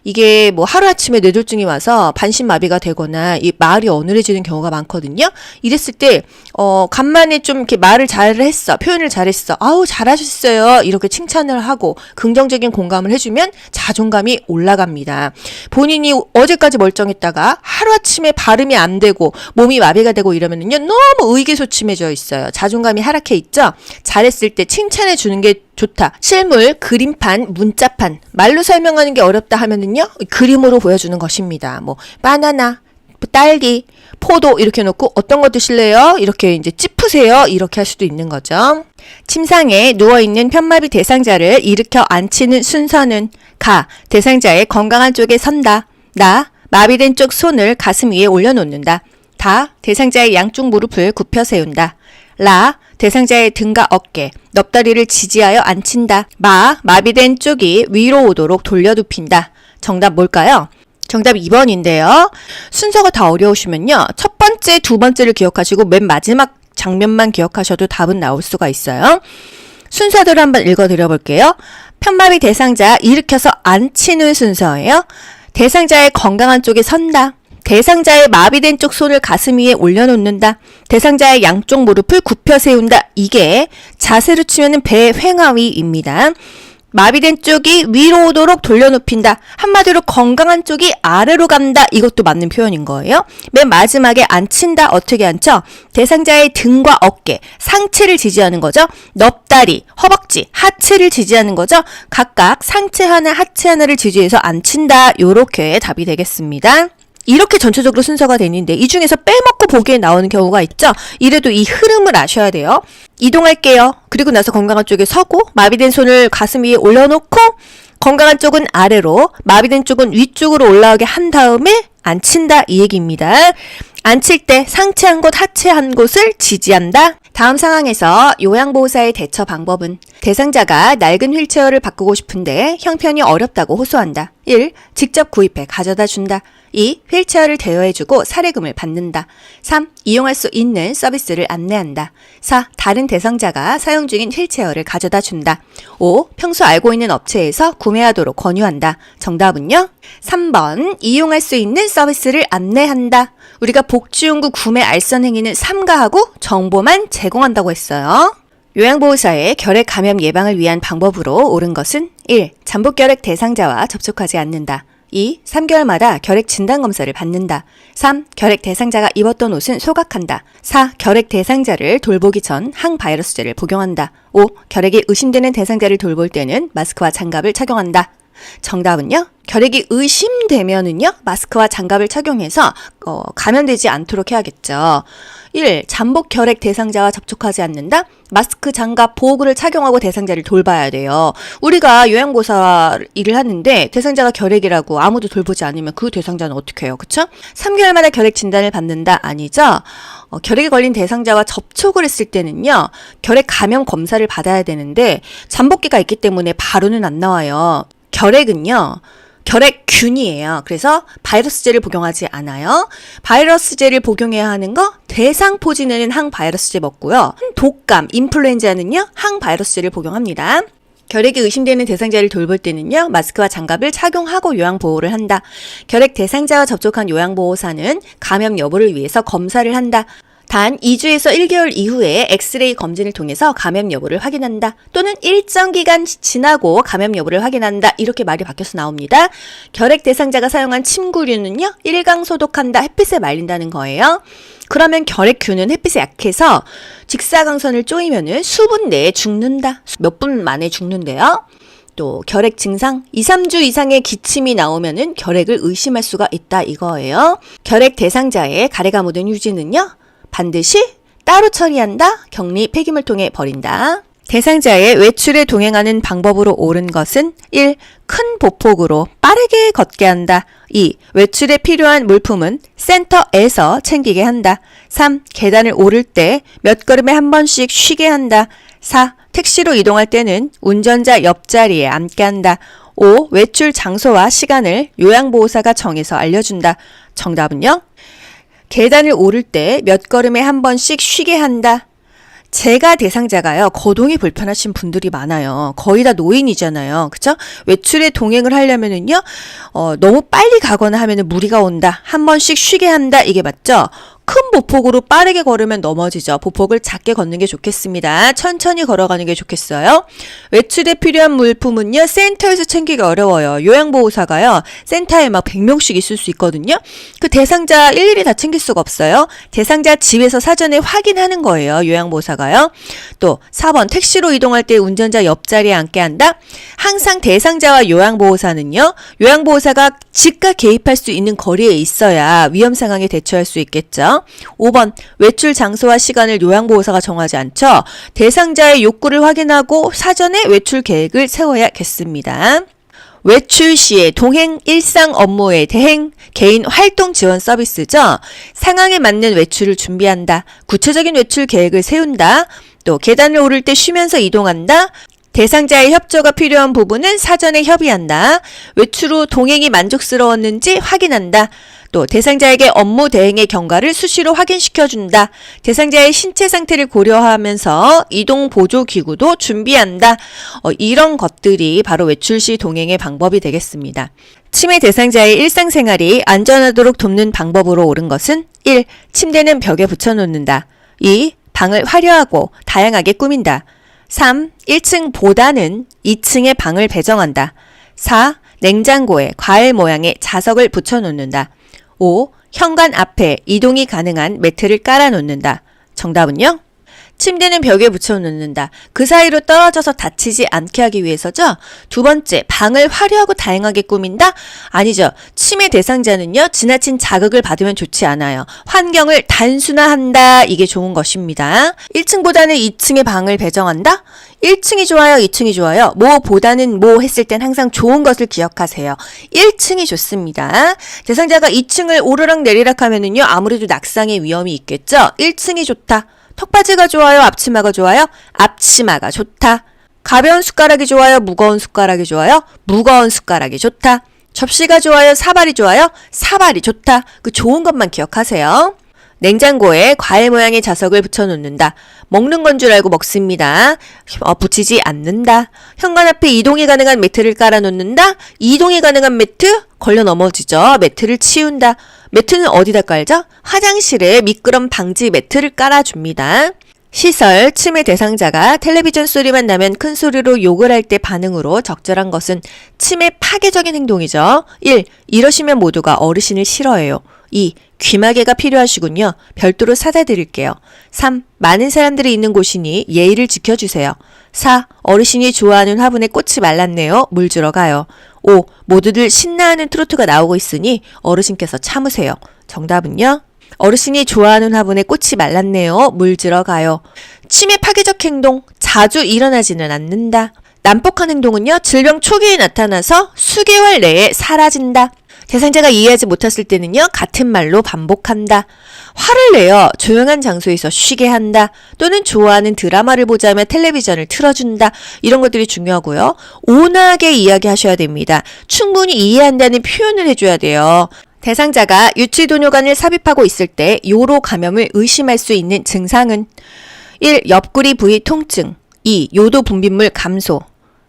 이게 뭐 하루아침에 뇌졸중이 와서 반신마비가 되거나 이 말이 어눌해지는 경우가 많거든요. 이랬을 때 간만에 좀 이렇게 말을 잘했어, 표현을 잘했어, 아우 잘하셨어요, 이렇게 칭찬을 하고 긍정적인 공감을 해주면 자존감이 올라갑니다. 본인이 어제까지 멀쩡했다가 하루아침에 발음이 안 되고 몸이 마비가 되고 이러면은요, 너무 의기소침해져 있어요. 자존감이 하락해 있죠. 잘했을 때 칭찬해 주는 게 좋다. 실물, 그림판, 문자판. 말로 설명하는 게 어렵다 하면은요, 그림으로 보여주는 것입니다. 뭐 바나나, 딸기, 포도 이렇게 놓고 어떤 거 드실래요? 이렇게 이제 짚으세요. 이렇게 할 수도 있는 거죠. 침상에 누워있는 편마비 대상자를 일으켜 앉히는 순서는 가, 대상자의 건강한 쪽에 선다. 나, 마비된 쪽 손을 가슴 위에 올려놓는다. 다, 대상자의 양쪽 무릎을 굽혀 세운다. 라, 대상자의 등과 어깨, 넙다리를 지지하여 앉힌다. 마, 마비된 쪽이 위로 오도록 돌려눕힌다. 정답 뭘까요? 정답 2번인데요. 순서가 다 어려우시면요, 첫 번째, 두 번째를 기억하시고 맨 마지막 장면만 기억하셔도 답은 나올 수가 있어요. 순서대로 한번 읽어드려 볼게요. 편마비 대상자 일으켜서 앉히는 순서예요. 대상자의 건강한 쪽에 선다. 대상자의 마비된 쪽 손을 가슴 위에 올려놓는다. 대상자의 양쪽 무릎을 굽혀 세운다. 이게 자세로 치면은 배횡하위입니다. 마비된 쪽이 위로 오도록 돌려눕힌다. 한마디로 건강한 쪽이 아래로 간다. 이것도 맞는 표현인 거예요. 맨 마지막에 앉힌다. 어떻게 앉죠? 대상자의 등과 어깨, 상체를 지지하는 거죠. 넙다리, 허벅지, 하체를 지지하는 거죠. 각각 상체 하나, 하체 하나를 지지해서 앉힌다. 요렇게 답이 되겠습니다. 이렇게 전체적으로 순서가 되는데 이 중에서 빼먹고 보기에 나오는 경우가 있죠. 이래도 이 흐름을 아셔야 돼요. 이동할게요. 그리고 나서 건강한 쪽에 서고 마비된 손을 가슴 위에 올려놓고 건강한 쪽은 아래로, 마비된 쪽은 위쪽으로 올라오게 한 다음에 앉힌다 이 얘기입니다. 앉힐 때 상체 한 곳, 하체 한 곳을 지지한다. 다음 상황에서 요양보호사의 대처 방법은 대상자가 낡은 휠체어를 바꾸고 싶은데 형편이 어렵다고 호소한다. 1. 직접 구입해 가져다 준다. 2. 휠체어를 대여해주고 사례금을 받는다. 3. 이용할 수 있는 서비스를 안내한다. 4. 다른 대상자가 사용 중인 휠체어를 가져다 준다. 5. 평소 알고 있는 업체에서 구매하도록 권유한다. 정답은요? 3번 이용할 수 있는 서비스를 안내한다. 우리가 복지용구 구매 알선 행위는 삼가하고 정보만 제공한다고 했어요. 요양보호사의 결핵 감염 예방을 위한 방법으로 옳은 것은 1. 잠복결핵 대상자와 접촉하지 않는다. 2. 3개월마다 결핵 진단검사를 받는다. 3. 결핵 대상자가 입었던 옷은 소각한다. 4. 결핵 대상자를 돌보기 전 항바이러스제를 복용한다. 5. 결핵이 의심되는 대상자를 돌볼 때는 마스크와 장갑을 착용한다. 정답은요? 결핵이 의심되면은요, 마스크와 장갑을 착용해서 감염되지 않도록 해야겠죠. 1. 잠복 결핵 대상자와 접촉하지 않는다. 마스크, 장갑, 보호구를 착용하고 대상자를 돌봐야 돼요. 우리가 요양보호사 일을 하는데 대상자가 결핵이라고 아무도 돌보지 않으면 그 대상자는 어떻게 해요? 그쵸? 3개월마다 결핵 진단을 받는다? 아니죠? 결핵에 걸린 대상자와 접촉을 했을 때는요, 결핵 감염 검사를 받아야 되는데 잠복기가 있기 때문에 바로는 안 나와요. 결핵은요, 결핵균이에요. 그래서 바이러스제를 복용하지 않아요. 바이러스제를 복용해야 하는 거 대상포진에는 항바이러스제 먹고요. 독감, 인플루엔자는요 항바이러스제를 복용합니다. 결핵이 의심되는 대상자를 돌볼 때는요, 마스크와 장갑을 착용하고 요양보호를 한다. 결핵 대상자와 접촉한 요양보호사는 감염 여부를 위해서 검사를 한다. 단 2주에서 1개월 이후에 엑스레이 검진을 통해서 감염 여부를 확인한다. 또는 일정 기간 지나고 감염 여부를 확인한다. 이렇게 말이 바뀌어서 나옵니다. 결핵 대상자가 사용한 침구류는요, 1강 소독한다. 햇빛에 말린다는 거예요. 그러면 결핵균은 햇빛에 약해서 직사광선을 쪼이면은 수분 내에 죽는다. 몇 분 만에 죽는데요. 또 결핵 증상 2, 3주 이상의 기침이 나오면은 결핵을 의심할 수가 있다 이거예요. 결핵 대상자의 가래가 묻은 휴지는요, 반드시 따로 처리한다. 격리 폐기물 통에 버린다. 대상자의 외출에 동행하는 방법으로 옳은 것은 1. 큰 보폭으로 빠르게 걷게 한다. 2. 외출에 필요한 물품은 센터에서 챙기게 한다. 3. 계단을 오를 때 몇 걸음에 한 번씩 쉬게 한다. 4. 택시로 이동할 때는 운전자 옆자리에 앉게 한다. 5. 외출 장소와 시간을 요양보호사가 정해서 알려준다. 정답은요? 계단을 오를 때 몇 걸음에 한 번씩 쉬게 한다. 제가 대상자가요, 거동이 불편하신 분들이 많아요. 거의 다 노인이잖아요. 그쵸? 외출에 동행을 하려면은요, 너무 빨리 가거나 하면은 무리가 온다. 한 번씩 쉬게 한다. 이게 맞죠? 큰 보폭으로 빠르게 걸으면 넘어지죠. 보폭을 작게 걷는 게 좋겠습니다. 천천히 걸어가는 게 좋겠어요. 외출에 필요한 물품은요, 센터에서 챙기기 어려워요. 요양보호사가요, 센터에 막 100명씩 있을 수 있거든요. 그 대상자 일일이 다 챙길 수가 없어요. 대상자 집에서 사전에 확인하는 거예요. 요양보호사가요. 또 4번 택시로 이동할 때 운전자 옆자리에 앉게 한다. 항상 대상자와 요양보호사는요, 요양보호사가 즉각 개입할 수 있는 거리에 있어야 위험 상황에 대처할 수 있겠죠. 5번 외출 장소와 시간을 요양보호사가 정하지 않죠. 대상자의 욕구를 확인하고 사전에 외출 계획을 세워야겠습니다. 외출 시에 동행, 일상 업무의 대행, 개인 활동 지원 서비스죠. 상황에 맞는 외출을 준비한다. 구체적인 외출 계획을 세운다. 또 계단을 오를 때 쉬면서 이동한다. 대상자의 협조가 필요한 부분은 사전에 협의한다. 외출 후 동행이 만족스러웠는지 확인한다. 또 대상자에게 업무 대행의 경과를 수시로 확인시켜준다. 대상자의 신체 상태를 고려하면서 이동 보조 기구도 준비한다. 이런 것들이 바로 외출 시 동행의 방법이 되겠습니다. 치매 대상자의 일상생활이 안전하도록 돕는 방법으로 옳은 것은 1. 침대는 벽에 붙여놓는다. 2. 방을 화려하고 다양하게 꾸민다. 3. 1층보다는 2층에 방을 배정한다. 4. 냉장고에 과일 모양의 자석을 붙여놓는다. 5. 현관 앞에 이동이 가능한 매트를 깔아놓는다. 정답은요? 침대는 벽에 붙여놓는다. 그 사이로 떨어져서 다치지 않게 하기 위해서죠. 두 번째, 방을 화려하고 다양하게 꾸민다? 아니죠. 치매 대상자는요, 지나친 자극을 받으면 좋지 않아요. 환경을 단순화한다. 이게 좋은 것입니다. 1층보다는 2층에 방을 배정한다? 1층이 좋아요, 2층이 좋아요. 뭐보다는 뭐 했을 땐 항상 좋은 것을 기억하세요. 1층이 좋습니다. 대상자가 2층을 오르락 내리락 하면은요, 아무래도 낙상의 위험이 있겠죠. 1층이 좋다. 턱받이가 좋아요? 앞치마가 좋아요? 앞치마가 좋다. 가벼운 숟가락이 좋아요? 무거운 숟가락이 좋아요? 무거운 숟가락이 좋다. 접시가 좋아요? 사발이 좋아요? 사발이 좋다. 그 좋은 것만 기억하세요. 냉장고에 과일 모양의 자석을 붙여놓는다. 먹는 건 줄 알고 먹습니다. 붙이지 않는다. 현관 앞에 이동이 가능한 매트를 깔아놓는다. 이동이 가능한 매트? 걸려 넘어지죠. 매트를 치운다. 매트는 어디다 깔죠? 화장실에 미끄럼 방지 매트를 깔아줍니다. 시설, 침해 대상자가 텔레비전 소리만 나면 큰 소리로 욕을 할 때 반응으로 적절한 것은 침해 파괴적인 행동이죠. 1. 이러시면 모두가 어르신을 싫어해요. 2. 귀마개가 필요하시군요. 별도로 사다 드릴게요. 3. 많은 사람들이 있는 곳이니 예의를 지켜주세요. 4. 어르신이 좋아하는 화분에 꽃이 말랐네요. 물 주러 가요. 5. 모두들 신나하는 트로트가 나오고 있으니 어르신께서 참으세요. 정답은요? 어르신이 좋아하는 화분에 꽃이 말랐네요. 물 주러 가요. 치매 파괴적 행동, 자주 일어나지는 않는다. 난폭한 행동은요, 질병 초기에 나타나서 수개월 내에 사라진다. 대상자가 이해하지 못했을 때는요, 같은 말로 반복한다. 화를 내어 조용한 장소에서 쉬게 한다. 또는 좋아하는 드라마를 보자면 텔레비전을 틀어준다. 이런 것들이 중요하고요. 온화하게 이야기하셔야 됩니다. 충분히 이해한다는 표현을 해줘야 돼요. 대상자가 유치도뇨관을 삽입하고 있을 때 요로 감염을 의심할 수 있는 증상은 1. 옆구리 부위 통증 2. 요도 분비물 감소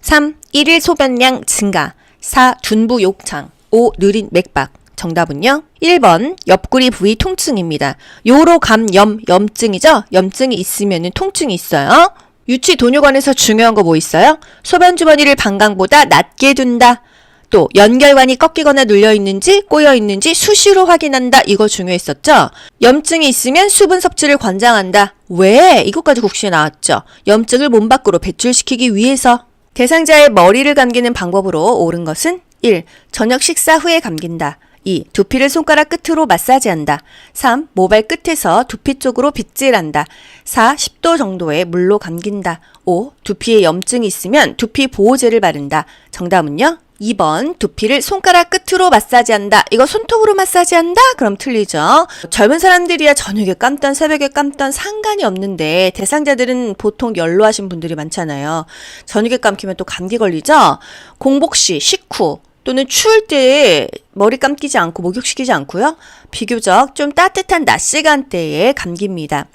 3. 1일 소변량 증가 4. 둔부 욕창 5. 느린 맥박 정답은요? 1번 옆구리 부위 통증입니다. 요로 감염, 염증이죠? 염증이 있으면 통증이 있어요. 유치도뇨관에서 중요한 거 뭐 있어요? 소변 주머니를 방광보다 낮게 둔다. 또 연결관이 꺾이거나 눌려 있는지 꼬여 있는지 수시로 확인한다. 이거 중요했었죠? 염증이 있으면 수분 섭취를 권장한다. 왜? 이것까지 국시에 나왔죠. 염증을 몸 밖으로 배출시키기 위해서. 대상자의 머리를 감기는 방법으로 옳은 것은 1. 저녁 식사 후에 감긴다. 2. 두피를 손가락 끝으로 마사지한다. 3. 모발 끝에서 두피 쪽으로 빗질한다. 4. 10도 정도의 물로 감긴다. 5. 두피에 염증이 있으면 두피 보호제를 바른다. 정답은요? 2번 두피를 손가락 끝으로 마사지한다. 이거 손톱으로 마사지한다? 그럼 틀리죠. 젊은 사람들이야 저녁에 감던 새벽에 감던 상관이 없는데 대상자들은 보통 연로하신 분들이 많잖아요. 저녁에 감기면 또 감기 걸리죠. 공복시, 식후 또는 추울 때 머리 감기지 않고 목욕시키지 않고요. 비교적 좀 따뜻한 낮 시간대에 감깁니다.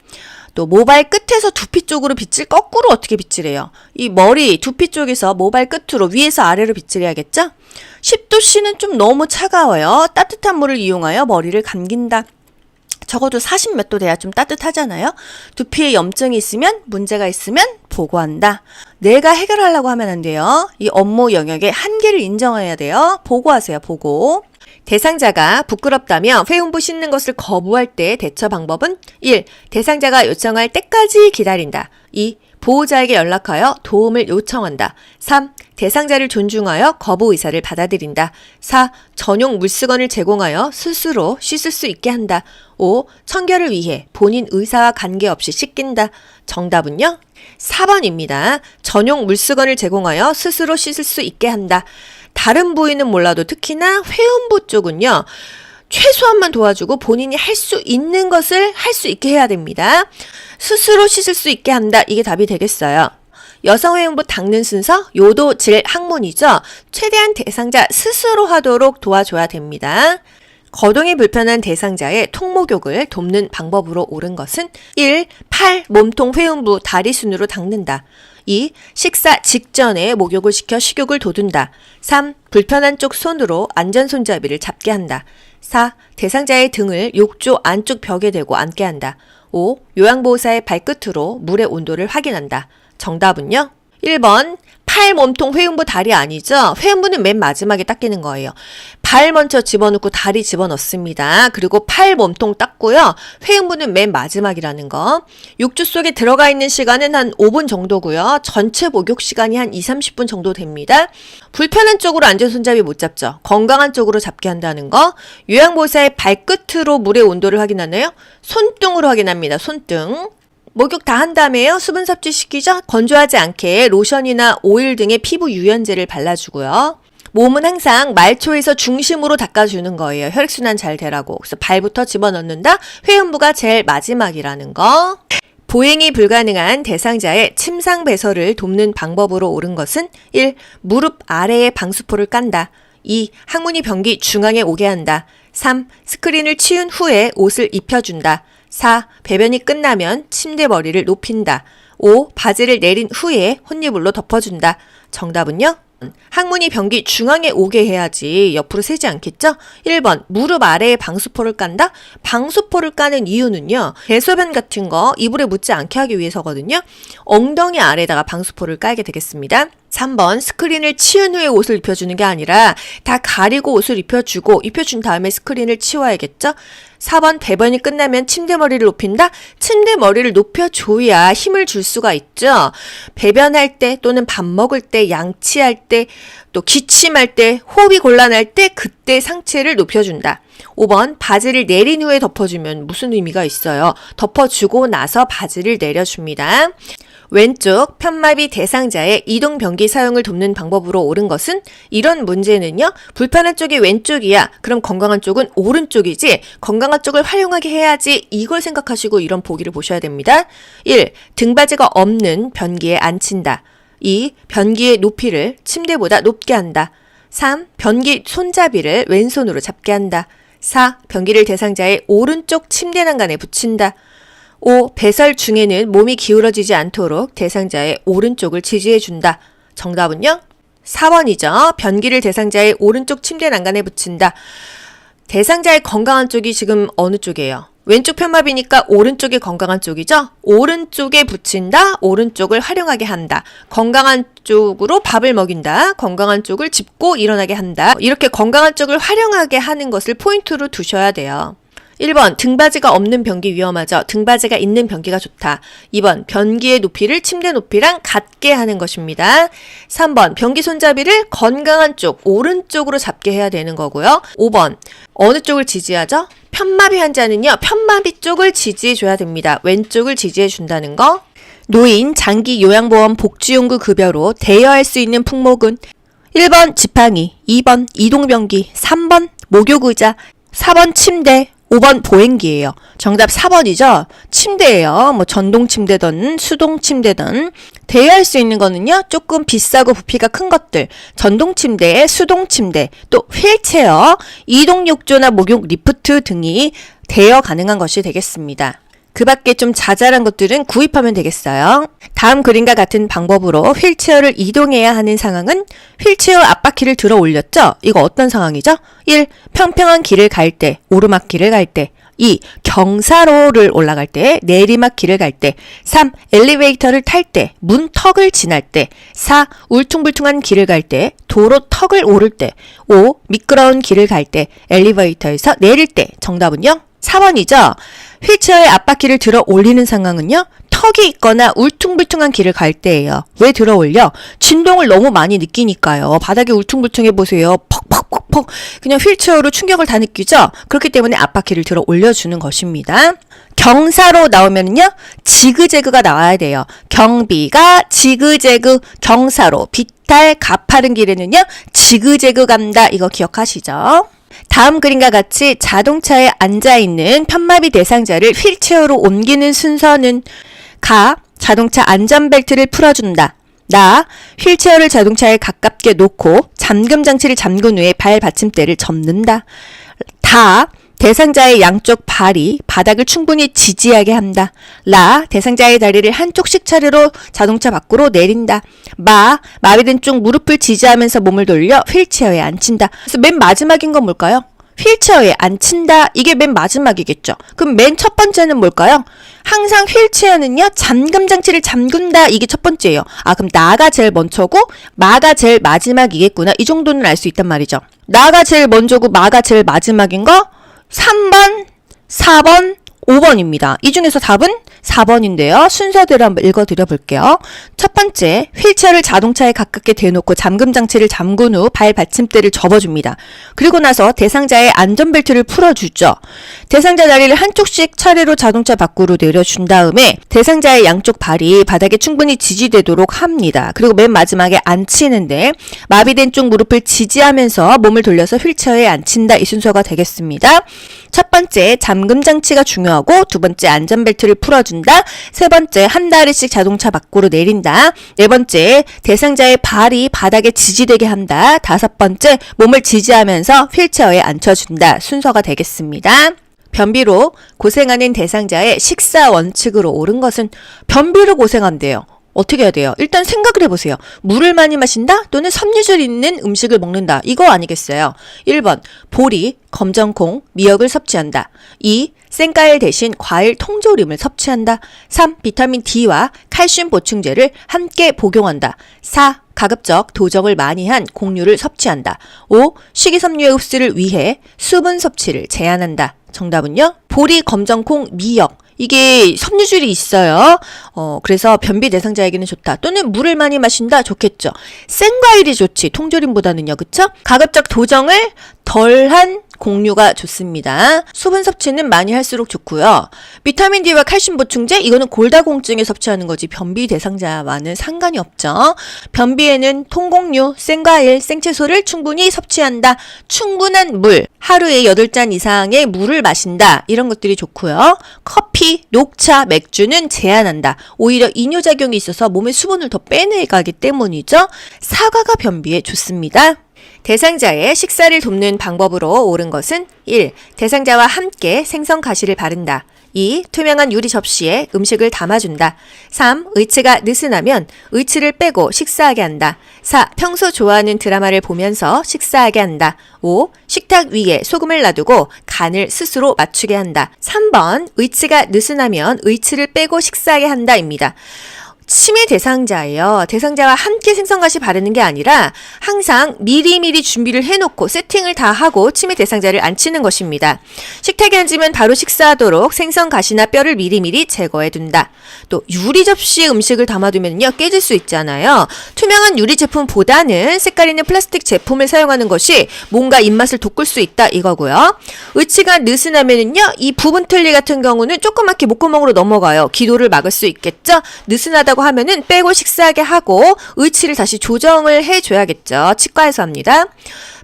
또 모발 끝에서 두피 쪽으로 빗질 거꾸로 어떻게 빗질해요? 이 머리 두피 쪽에서 모발 끝으로 위에서 아래로 빗질해야겠죠? 10도씨는 좀 너무 차가워요. 따뜻한 물을 이용하여 머리를 감긴다. 적어도 40 몇 도 돼야 좀 따뜻하잖아요. 두피에 염증이 있으면 문제가 있으면 보고한다. 내가 해결하려고 하면 안 돼요. 이 업무 영역의 한계를 인정해야 돼요. 보고하세요. 보고. 대상자가 부끄럽다며 회음부 씻는 것을 거부할 때 대처 방법은 1. 대상자가 요청할 때까지 기다린다. 2. 보호자에게 연락하여 도움을 요청한다. 3. 대상자를 존중하여 거부 의사를 받아들인다. 4. 전용 물수건을 제공하여 스스로 씻을 수 있게 한다. 5. 청결을 위해 본인 의사와 관계없이 씻긴다. 정답은요? 4번입니다. 전용 물수건을 제공하여 스스로 씻을 수 있게 한다. 다른 부위는 몰라도 특히나 회음부 쪽은요. 최소한만 도와주고 본인이 할 수 있는 것을 할 수 있게 해야 됩니다. 스스로 씻을 수 있게 한다. 이게 답이 되겠어요. 여성 회음부 닦는 순서, 요도, 질, 항문이죠. 최대한 대상자 스스로 하도록 도와줘야 됩니다. 거동이 불편한 대상자의 통목욕을 돕는 방법으로 옳은 것은 1. 팔, 몸통, 회음부, 다리 순으로 닦는다. 2. 식사 직전에 목욕을 시켜 식욕을 돋운다. 3. 불편한 쪽 손으로 안전손잡이를 잡게 한다. 4. 대상자의 등을 욕조 안쪽 벽에 대고 앉게 한다. 5. 요양보호사의 발끝으로 물의 온도를 확인한다. 정답은요? 1번 팔, 몸통, 회음부, 다리 아니죠? 회음부는 맨 마지막에 닦이는 거예요. 발 먼저 집어넣고 다리 집어넣습니다. 그리고 팔, 몸통 닦고요. 회음부는 맨 마지막이라는 거. 욕조 속에 들어가 있는 시간은 한 5분 정도고요. 전체 목욕 시간이 한 20-30분 정도 됩니다. 불편한 쪽으로 안전손잡이 못 잡죠. 건강한 쪽으로 잡게 한다는 거. 요양보호사의 발끝으로 물의 온도를 확인하나요? 손등으로 확인합니다. 손등. 목욕 다 한 다음에요. 수분 섭취시키죠. 건조하지 않게 로션이나 오일 등의 피부 유연제를 발라주고요. 몸은 항상 말초에서 중심으로 닦아주는 거예요. 혈액순환 잘 되라고. 그래서 발부터 집어넣는다. 회음부가 제일 마지막이라는 거. 보행이 불가능한 대상자의 침상 배설을 돕는 방법으로 옳은 것은 1. 무릎 아래에 방수포를 깐다. 2. 항문이 변기 중앙에 오게 한다. 3. 스크린을 치운 후에 옷을 입혀준다. 4. 배변이 끝나면 침대 머리를 높인다. 5. 바지를 내린 후에 혼이불로 덮어준다. 정답은요? 항문이 변기 중앙에 오게 해야지 옆으로 새지 않겠죠? 1번 무릎 아래에 방수포를 깐다? 방수포를 까는 이유는요. 대소변 같은 거 이불에 묻지 않게 하기 위해서거든요. 엉덩이 아래에다가 방수포를 깔게 되겠습니다. 3번 스크린을 치운 후에 옷을 입혀주는 게 아니라 다 가리고 옷을 입혀준 다음에 스크린을 치워야겠죠? 4번 배변이 끝나면 침대 머리를 높인다? 침대 머리를 높여줘야 힘을 줄 수가 있죠. 배변할 때 또는 밥 먹을 때, 양치할 때, 또 기침할 때, 호흡이 곤란할 때 그때 상체를 높여준다. 5번 바지를 내린 후에 덮어주면 무슨 의미가 있어요? 덮어주고 나서 바지를 내려줍니다. 왼쪽 편마비 대상자의 이동 변기 사용을 돕는 방법으로 옳은 것은 이런 문제는요. 불편한 쪽이 왼쪽이야. 그럼 건강한 쪽은 오른쪽이지. 건강한 쪽을 활용하게 해야지. 이걸 생각하시고 이런 보기를 보셔야 됩니다. 1. 등받이가 없는 변기에 앉힌다. 2. 변기의 높이를 침대보다 높게 한다. 3. 변기 손잡이를 왼손으로 잡게 한다. 4. 변기를 대상자의 오른쪽 침대 난간에 붙인다. 5. 배설 중에는 몸이 기울어지지 않도록 대상자의 오른쪽을 지지해준다. 정답은요? 4번이죠. 변기를 대상자의 오른쪽 침대 난간에 붙인다. 대상자의 건강한 쪽이 지금 어느 쪽이에요? 왼쪽 편마비니까 오른쪽이 건강한 쪽이죠? 오른쪽에 붙인다. 오른쪽을 활용하게 한다. 건강한 쪽으로 밥을 먹인다. 건강한 쪽을 짚고 일어나게 한다. 이렇게 건강한 쪽을 활용하게 하는 것을 포인트로 두셔야 돼요. 1번 등받이가 없는 변기 위험하죠. 등받이가 있는 변기가 좋다. 2번 변기의 높이를 침대 높이랑 같게 하는 것입니다. 3번 변기 손잡이를 건강한 쪽 오른쪽으로 잡게 해야 되는 거고요. 5번 어느 쪽을 지지하죠? 편마비 환자는요. 편마비 쪽을 지지해 줘야 됩니다. 왼쪽을 지지해 준다는 거. 노인 장기 요양보험 복지용구 급여로 대여할 수 있는 품목은 1번 지팡이, 2번 이동변기, 3번 목욕의자, 4번 침대, 5번 보행기예요. 정답 4번이죠. 침대예요. 뭐 전동 침대든 수동 침대든 대여할 수 있는 거는요. 조금 비싸고 부피가 큰 것들. 전동 침대, 수동 침대, 또 휠체어, 이동 욕조나 목욕 리프트 등이 대여 가능한 것이 되겠습니다. 그 밖에 좀 자잘한 것들은 구입하면 되겠어요. 다음 그림과 같은 방법으로 휠체어를 이동해야 하는 상황은 휠체어 앞바퀴를 들어 올렸죠? 이거 어떤 상황이죠? 1. 평평한 길을 갈 때, 오르막길을 갈 때. 2. 경사로를 올라갈 때, 내리막길을 갈 때. 3. 엘리베이터를 탈 때, 문턱을 지날 때. 4. 울퉁불퉁한 길을 갈 때, 도로 턱을 오를 때. 5. 미끄러운 길을 갈 때, 엘리베이터에서 내릴 때. 정답은요? 4번이죠. 휠체어의 앞바퀴를 들어 올리는 상황은요. 턱이 있거나 울퉁불퉁한 길을 갈 때예요. 왜 들어 올려? 진동을 너무 많이 느끼니까요. 바닥이 울퉁불퉁해 보세요. 퍽퍽퍽퍽 그냥 휠체어로 충격을 다 느끼죠. 그렇기 때문에 앞바퀴를 들어 올려주는 것입니다. 경사로 나오면요. 지그재그가 나와야 돼요. 경비가 지그재그 경사로 비탈 가파른 길에는요. 지그재그 간다. 이거 기억하시죠? 다음 그림과 같이 자동차에 앉아있는 편마비 대상자를 휠체어로 옮기는 순서는 가. 자동차 안전벨트를 풀어준다. 나. 휠체어를 자동차에 가깝게 놓고 잠금 장치를 잠근 후에 발 받침대를 접는다. 다. 대상자의 양쪽 발이 바닥을 충분히 지지하게 한다. 라. 대상자의 다리를 한쪽씩 차례로 자동차 밖으로 내린다. 마. 마비된 쪽 무릎을 지지하면서 몸을 돌려 휠체어에 앉힌다. 그래서 맨 마지막인 건 뭘까요? 휠체어에 앉힌다. 이게 맨 마지막이겠죠. 그럼 맨 첫 번째는 뭘까요? 항상 휠체어는요. 잠금 장치를 잠근다. 이게 첫 번째예요. 아 그럼 나가 제일 먼저고 마가 제일 마지막이겠구나. 이 정도는 알 수 있단 말이죠. 나가 제일 먼저고 마가 제일 마지막인 거 3번, 4번, 5번입니다. 이 중에서 답은 4번인데요. 순서대로 한번 읽어드려 볼게요. 첫 번째, 휠체어를 자동차에 가깝게 대놓고 잠금 장치를 잠근 후 발 받침대를 접어줍니다. 그리고 나서 대상자의 안전벨트를 풀어주죠. 대상자 다리를 한쪽씩 차례로 자동차 밖으로 내려준 다음에 대상자의 양쪽 발이 바닥에 충분히 지지되도록 합니다. 그리고 맨 마지막에 앉히는데 마비된 쪽 무릎을 지지하면서 몸을 돌려서 휠체어에 앉힌다. 이 순서가 되겠습니다. 첫 번째, 잠금 장치가 중요하고, 두 번째, 안전벨트를 풀어준다. 세 번째, 한 다리씩 자동차 밖으로 내린다. 네 번째, 대상자의 발이 바닥에 지지되게 한다. 다섯 번째, 몸을 지지하면서 휠체어에 앉혀준다. 순서가 되겠습니다. 변비로 고생하는 대상자의 식사 원칙으로 옳은 것은 변비로 고생한대요. 어떻게 해야 돼요? 일단 생각을 해보세요. 물을 많이 마신다? 또는 섬유질 있는 음식을 먹는다. 이거 아니겠어요? 1번, 보리, 검정콩, 미역을 섭취한다. 2. 생과일 대신 과일 통조림을 섭취한다. 3. 비타민 D와 칼슘 보충제를 함께 복용한다. 4. 가급적 도정을 많이 한 곡류를 섭취한다. 5. 식이섬유의 흡수를 위해 수분 섭취를 제한한다. 정답은요? 보리, 검정콩, 미역. 이게 섬유질이 있어요. 그래서 변비 대상자에게는 좋다. 또는 물을 많이 마신다. 좋겠죠. 생과일이 좋지. 통조림보다는요. 그쵸? 가급적 도정을 덜한 곡류가 좋습니다. 수분 섭취는 많이 할수록 좋고요. 비타민 D와 칼슘 보충제 이거는 골다공증에 섭취하는 거지 변비 대상자와는 상관이 없죠. 변비에는 통곡류, 생과일, 생채소를 충분히 섭취한다. 충분한 물, 하루에 8잔 이상의 물을 마신다. 이런 것들이 좋고요. 커피, 녹차, 맥주는 제한한다. 오히려 이뇨작용이 있어서 몸에 수분을 더 빼내가기 때문이죠. 사과가 변비에 좋습니다. 대상자의 식사를 돕는 방법으로 옳은 것은 1. 대상자와 함께 생선 가시를 바른다. 2. 투명한 유리 접시에 음식을 담아준다. 3. 의치가 느슨하면 의치를 빼고 식사하게 한다. 4. 평소 좋아하는 드라마를 보면서 식사하게 한다. 5. 식탁 위에 소금을 놔두고 간을 스스로 맞추게 한다. 3번 의치가 느슨하면 의치를 빼고 식사하게 한다입니다. 치매 대상자예요. 대상자와 함께 생선가시 바르는 게 아니라 항상 미리미리 준비를 해놓고 세팅을 다 하고 치매 대상자를 앉히는 것입니다. 식탁에 앉으면 바로 식사하도록 생선가시나 뼈를 미리미리 제거해둔다. 또 유리 접시에 음식을 담아두면요 깨질 수 있잖아요. 투명한 유리 제품보다는 색깔 있는 플라스틱 제품을 사용하는 것이 뭔가 입맛을 돋굴 수 있다 이거고요. 의치가 느슨하면은요 이 부분 틀니 같은 경우는 조그맣게 목구멍으로 넘어가요. 기도를 막을 수 있겠죠. 느슨하다고 하면은 빼고 식사하게 하고 의치를 다시 조정을 해줘야겠죠. 치과에서 합니다.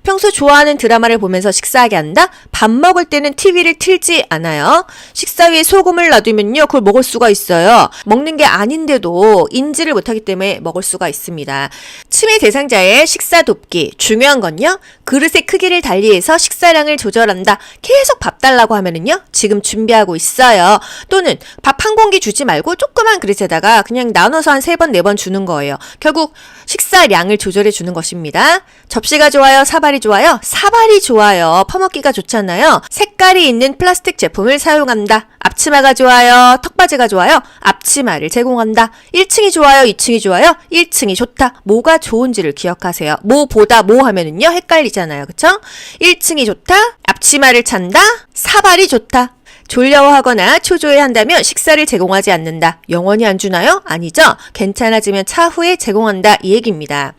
평소 좋아하는 드라마를 보면서 식사하게 한다? 밥 먹을 때는 TV를 틀지 않아요. 식사 위에 소금을 놔두면요 그걸 먹을 수가 있어요. 먹는 게 아닌데도 인지를 못하기 때문에 먹을 수가 있습니다. 치매 대상자의 식사 돕기 중요한 건요 그릇의 크기를 달리해서 식사량을 조절한다. 계속 밥 달라고 하면은요 지금 준비하고 있어요. 또는 밥 한 공기 주지 말고 조그만 그릇에다가 그냥 나눠서 한 3번 4번 주는 거예요. 결국 식사량을 조절해 주는 것입니다. 접시가 좋아요? 사발이 좋아요? 사발이 좋아요. 퍼먹기가 좋잖아요. 색깔이 있는 플라스틱 제품을 사용한다. 앞치마가 좋아요? 턱받이가 좋아요? 앞치마를 제공한다. 1층이 좋아요? 2층이 좋아요? 1층이 좋다. 뭐가 좋은지를 기억하세요. 뭐보다 뭐 하면은요 헷갈리잖아요. 그쵸? 1층이 좋다. 앞치마를 찬다. 사발이 좋다. 졸려하거나 초조해한다면 식사를 제공하지 않는다. 영원히 안 주나요? 아니죠. 괜찮아지면 차후에 제공한다. 이 얘기입니다.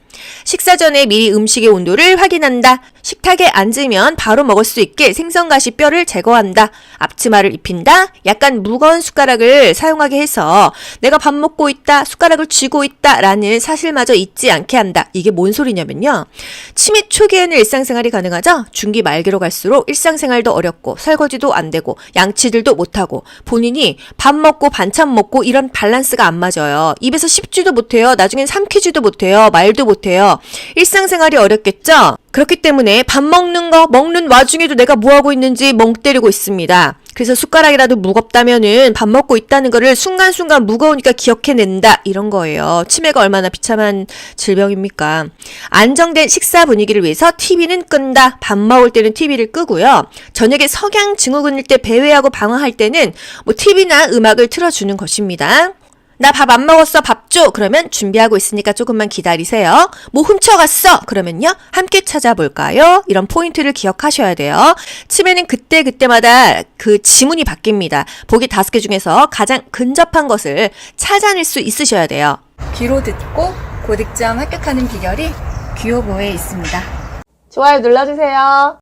식사 전에 미리 음식의 온도를 확인한다. 식탁에 앉으면 바로 먹을 수 있게 생선가시 뼈를 제거한다. 앞치마를 입힌다. 약간 무거운 숟가락을 사용하게 해서 내가 밥 먹고 있다, 숟가락을 쥐고 있다 라는 사실마저 잊지 않게 한다. 이게 뭔 소리냐면요. 치매 초기에는 일상생활이 가능하죠. 중기 말기로 갈수록 일상생활도 어렵고 설거지도 안 되고 양치질도 못하고 본인이 밥 먹고 반찬 먹고 이런 밸런스가 안 맞아요. 입에서 씹지도 못해요. 나중엔 삼키지도 못해요. 말도 못해요. 일상생활이 어렵겠죠? 그렇기 때문에 밥 먹는 와중에도 내가 뭐하고 있는지 멍 때리고 있습니다. 그래서 숟가락이라도 무겁다면은 밥 먹고 있다는 거를 순간순간 무거우니까 기억해낸다. 이런 거예요. 치매가 얼마나 비참한 질병입니까? 안정된 식사 분위기를 위해서 TV는 끈다. 밥 먹을 때는 TV를 끄고요. 저녁에 석양 증후군일 때 배회하고 방황할 때는 TV나 음악을 틀어주는 것입니다. 나 밥 안 먹었어, 밥 줘. 그러면 준비하고 있으니까 조금만 기다리세요. 뭐 훔쳐갔어. 그러면요 함께 찾아볼까요? 이런 포인트를 기억하셔야 돼요. 치매는 그때마다 그 지문이 바뀝니다. 보기 5개 중에서 가장 근접한 것을 찾아낼 수 있으셔야 돼요. 귀로 듣고 고득점 합격하는 비결이 귀요보에 있습니다. 좋아요 눌러주세요.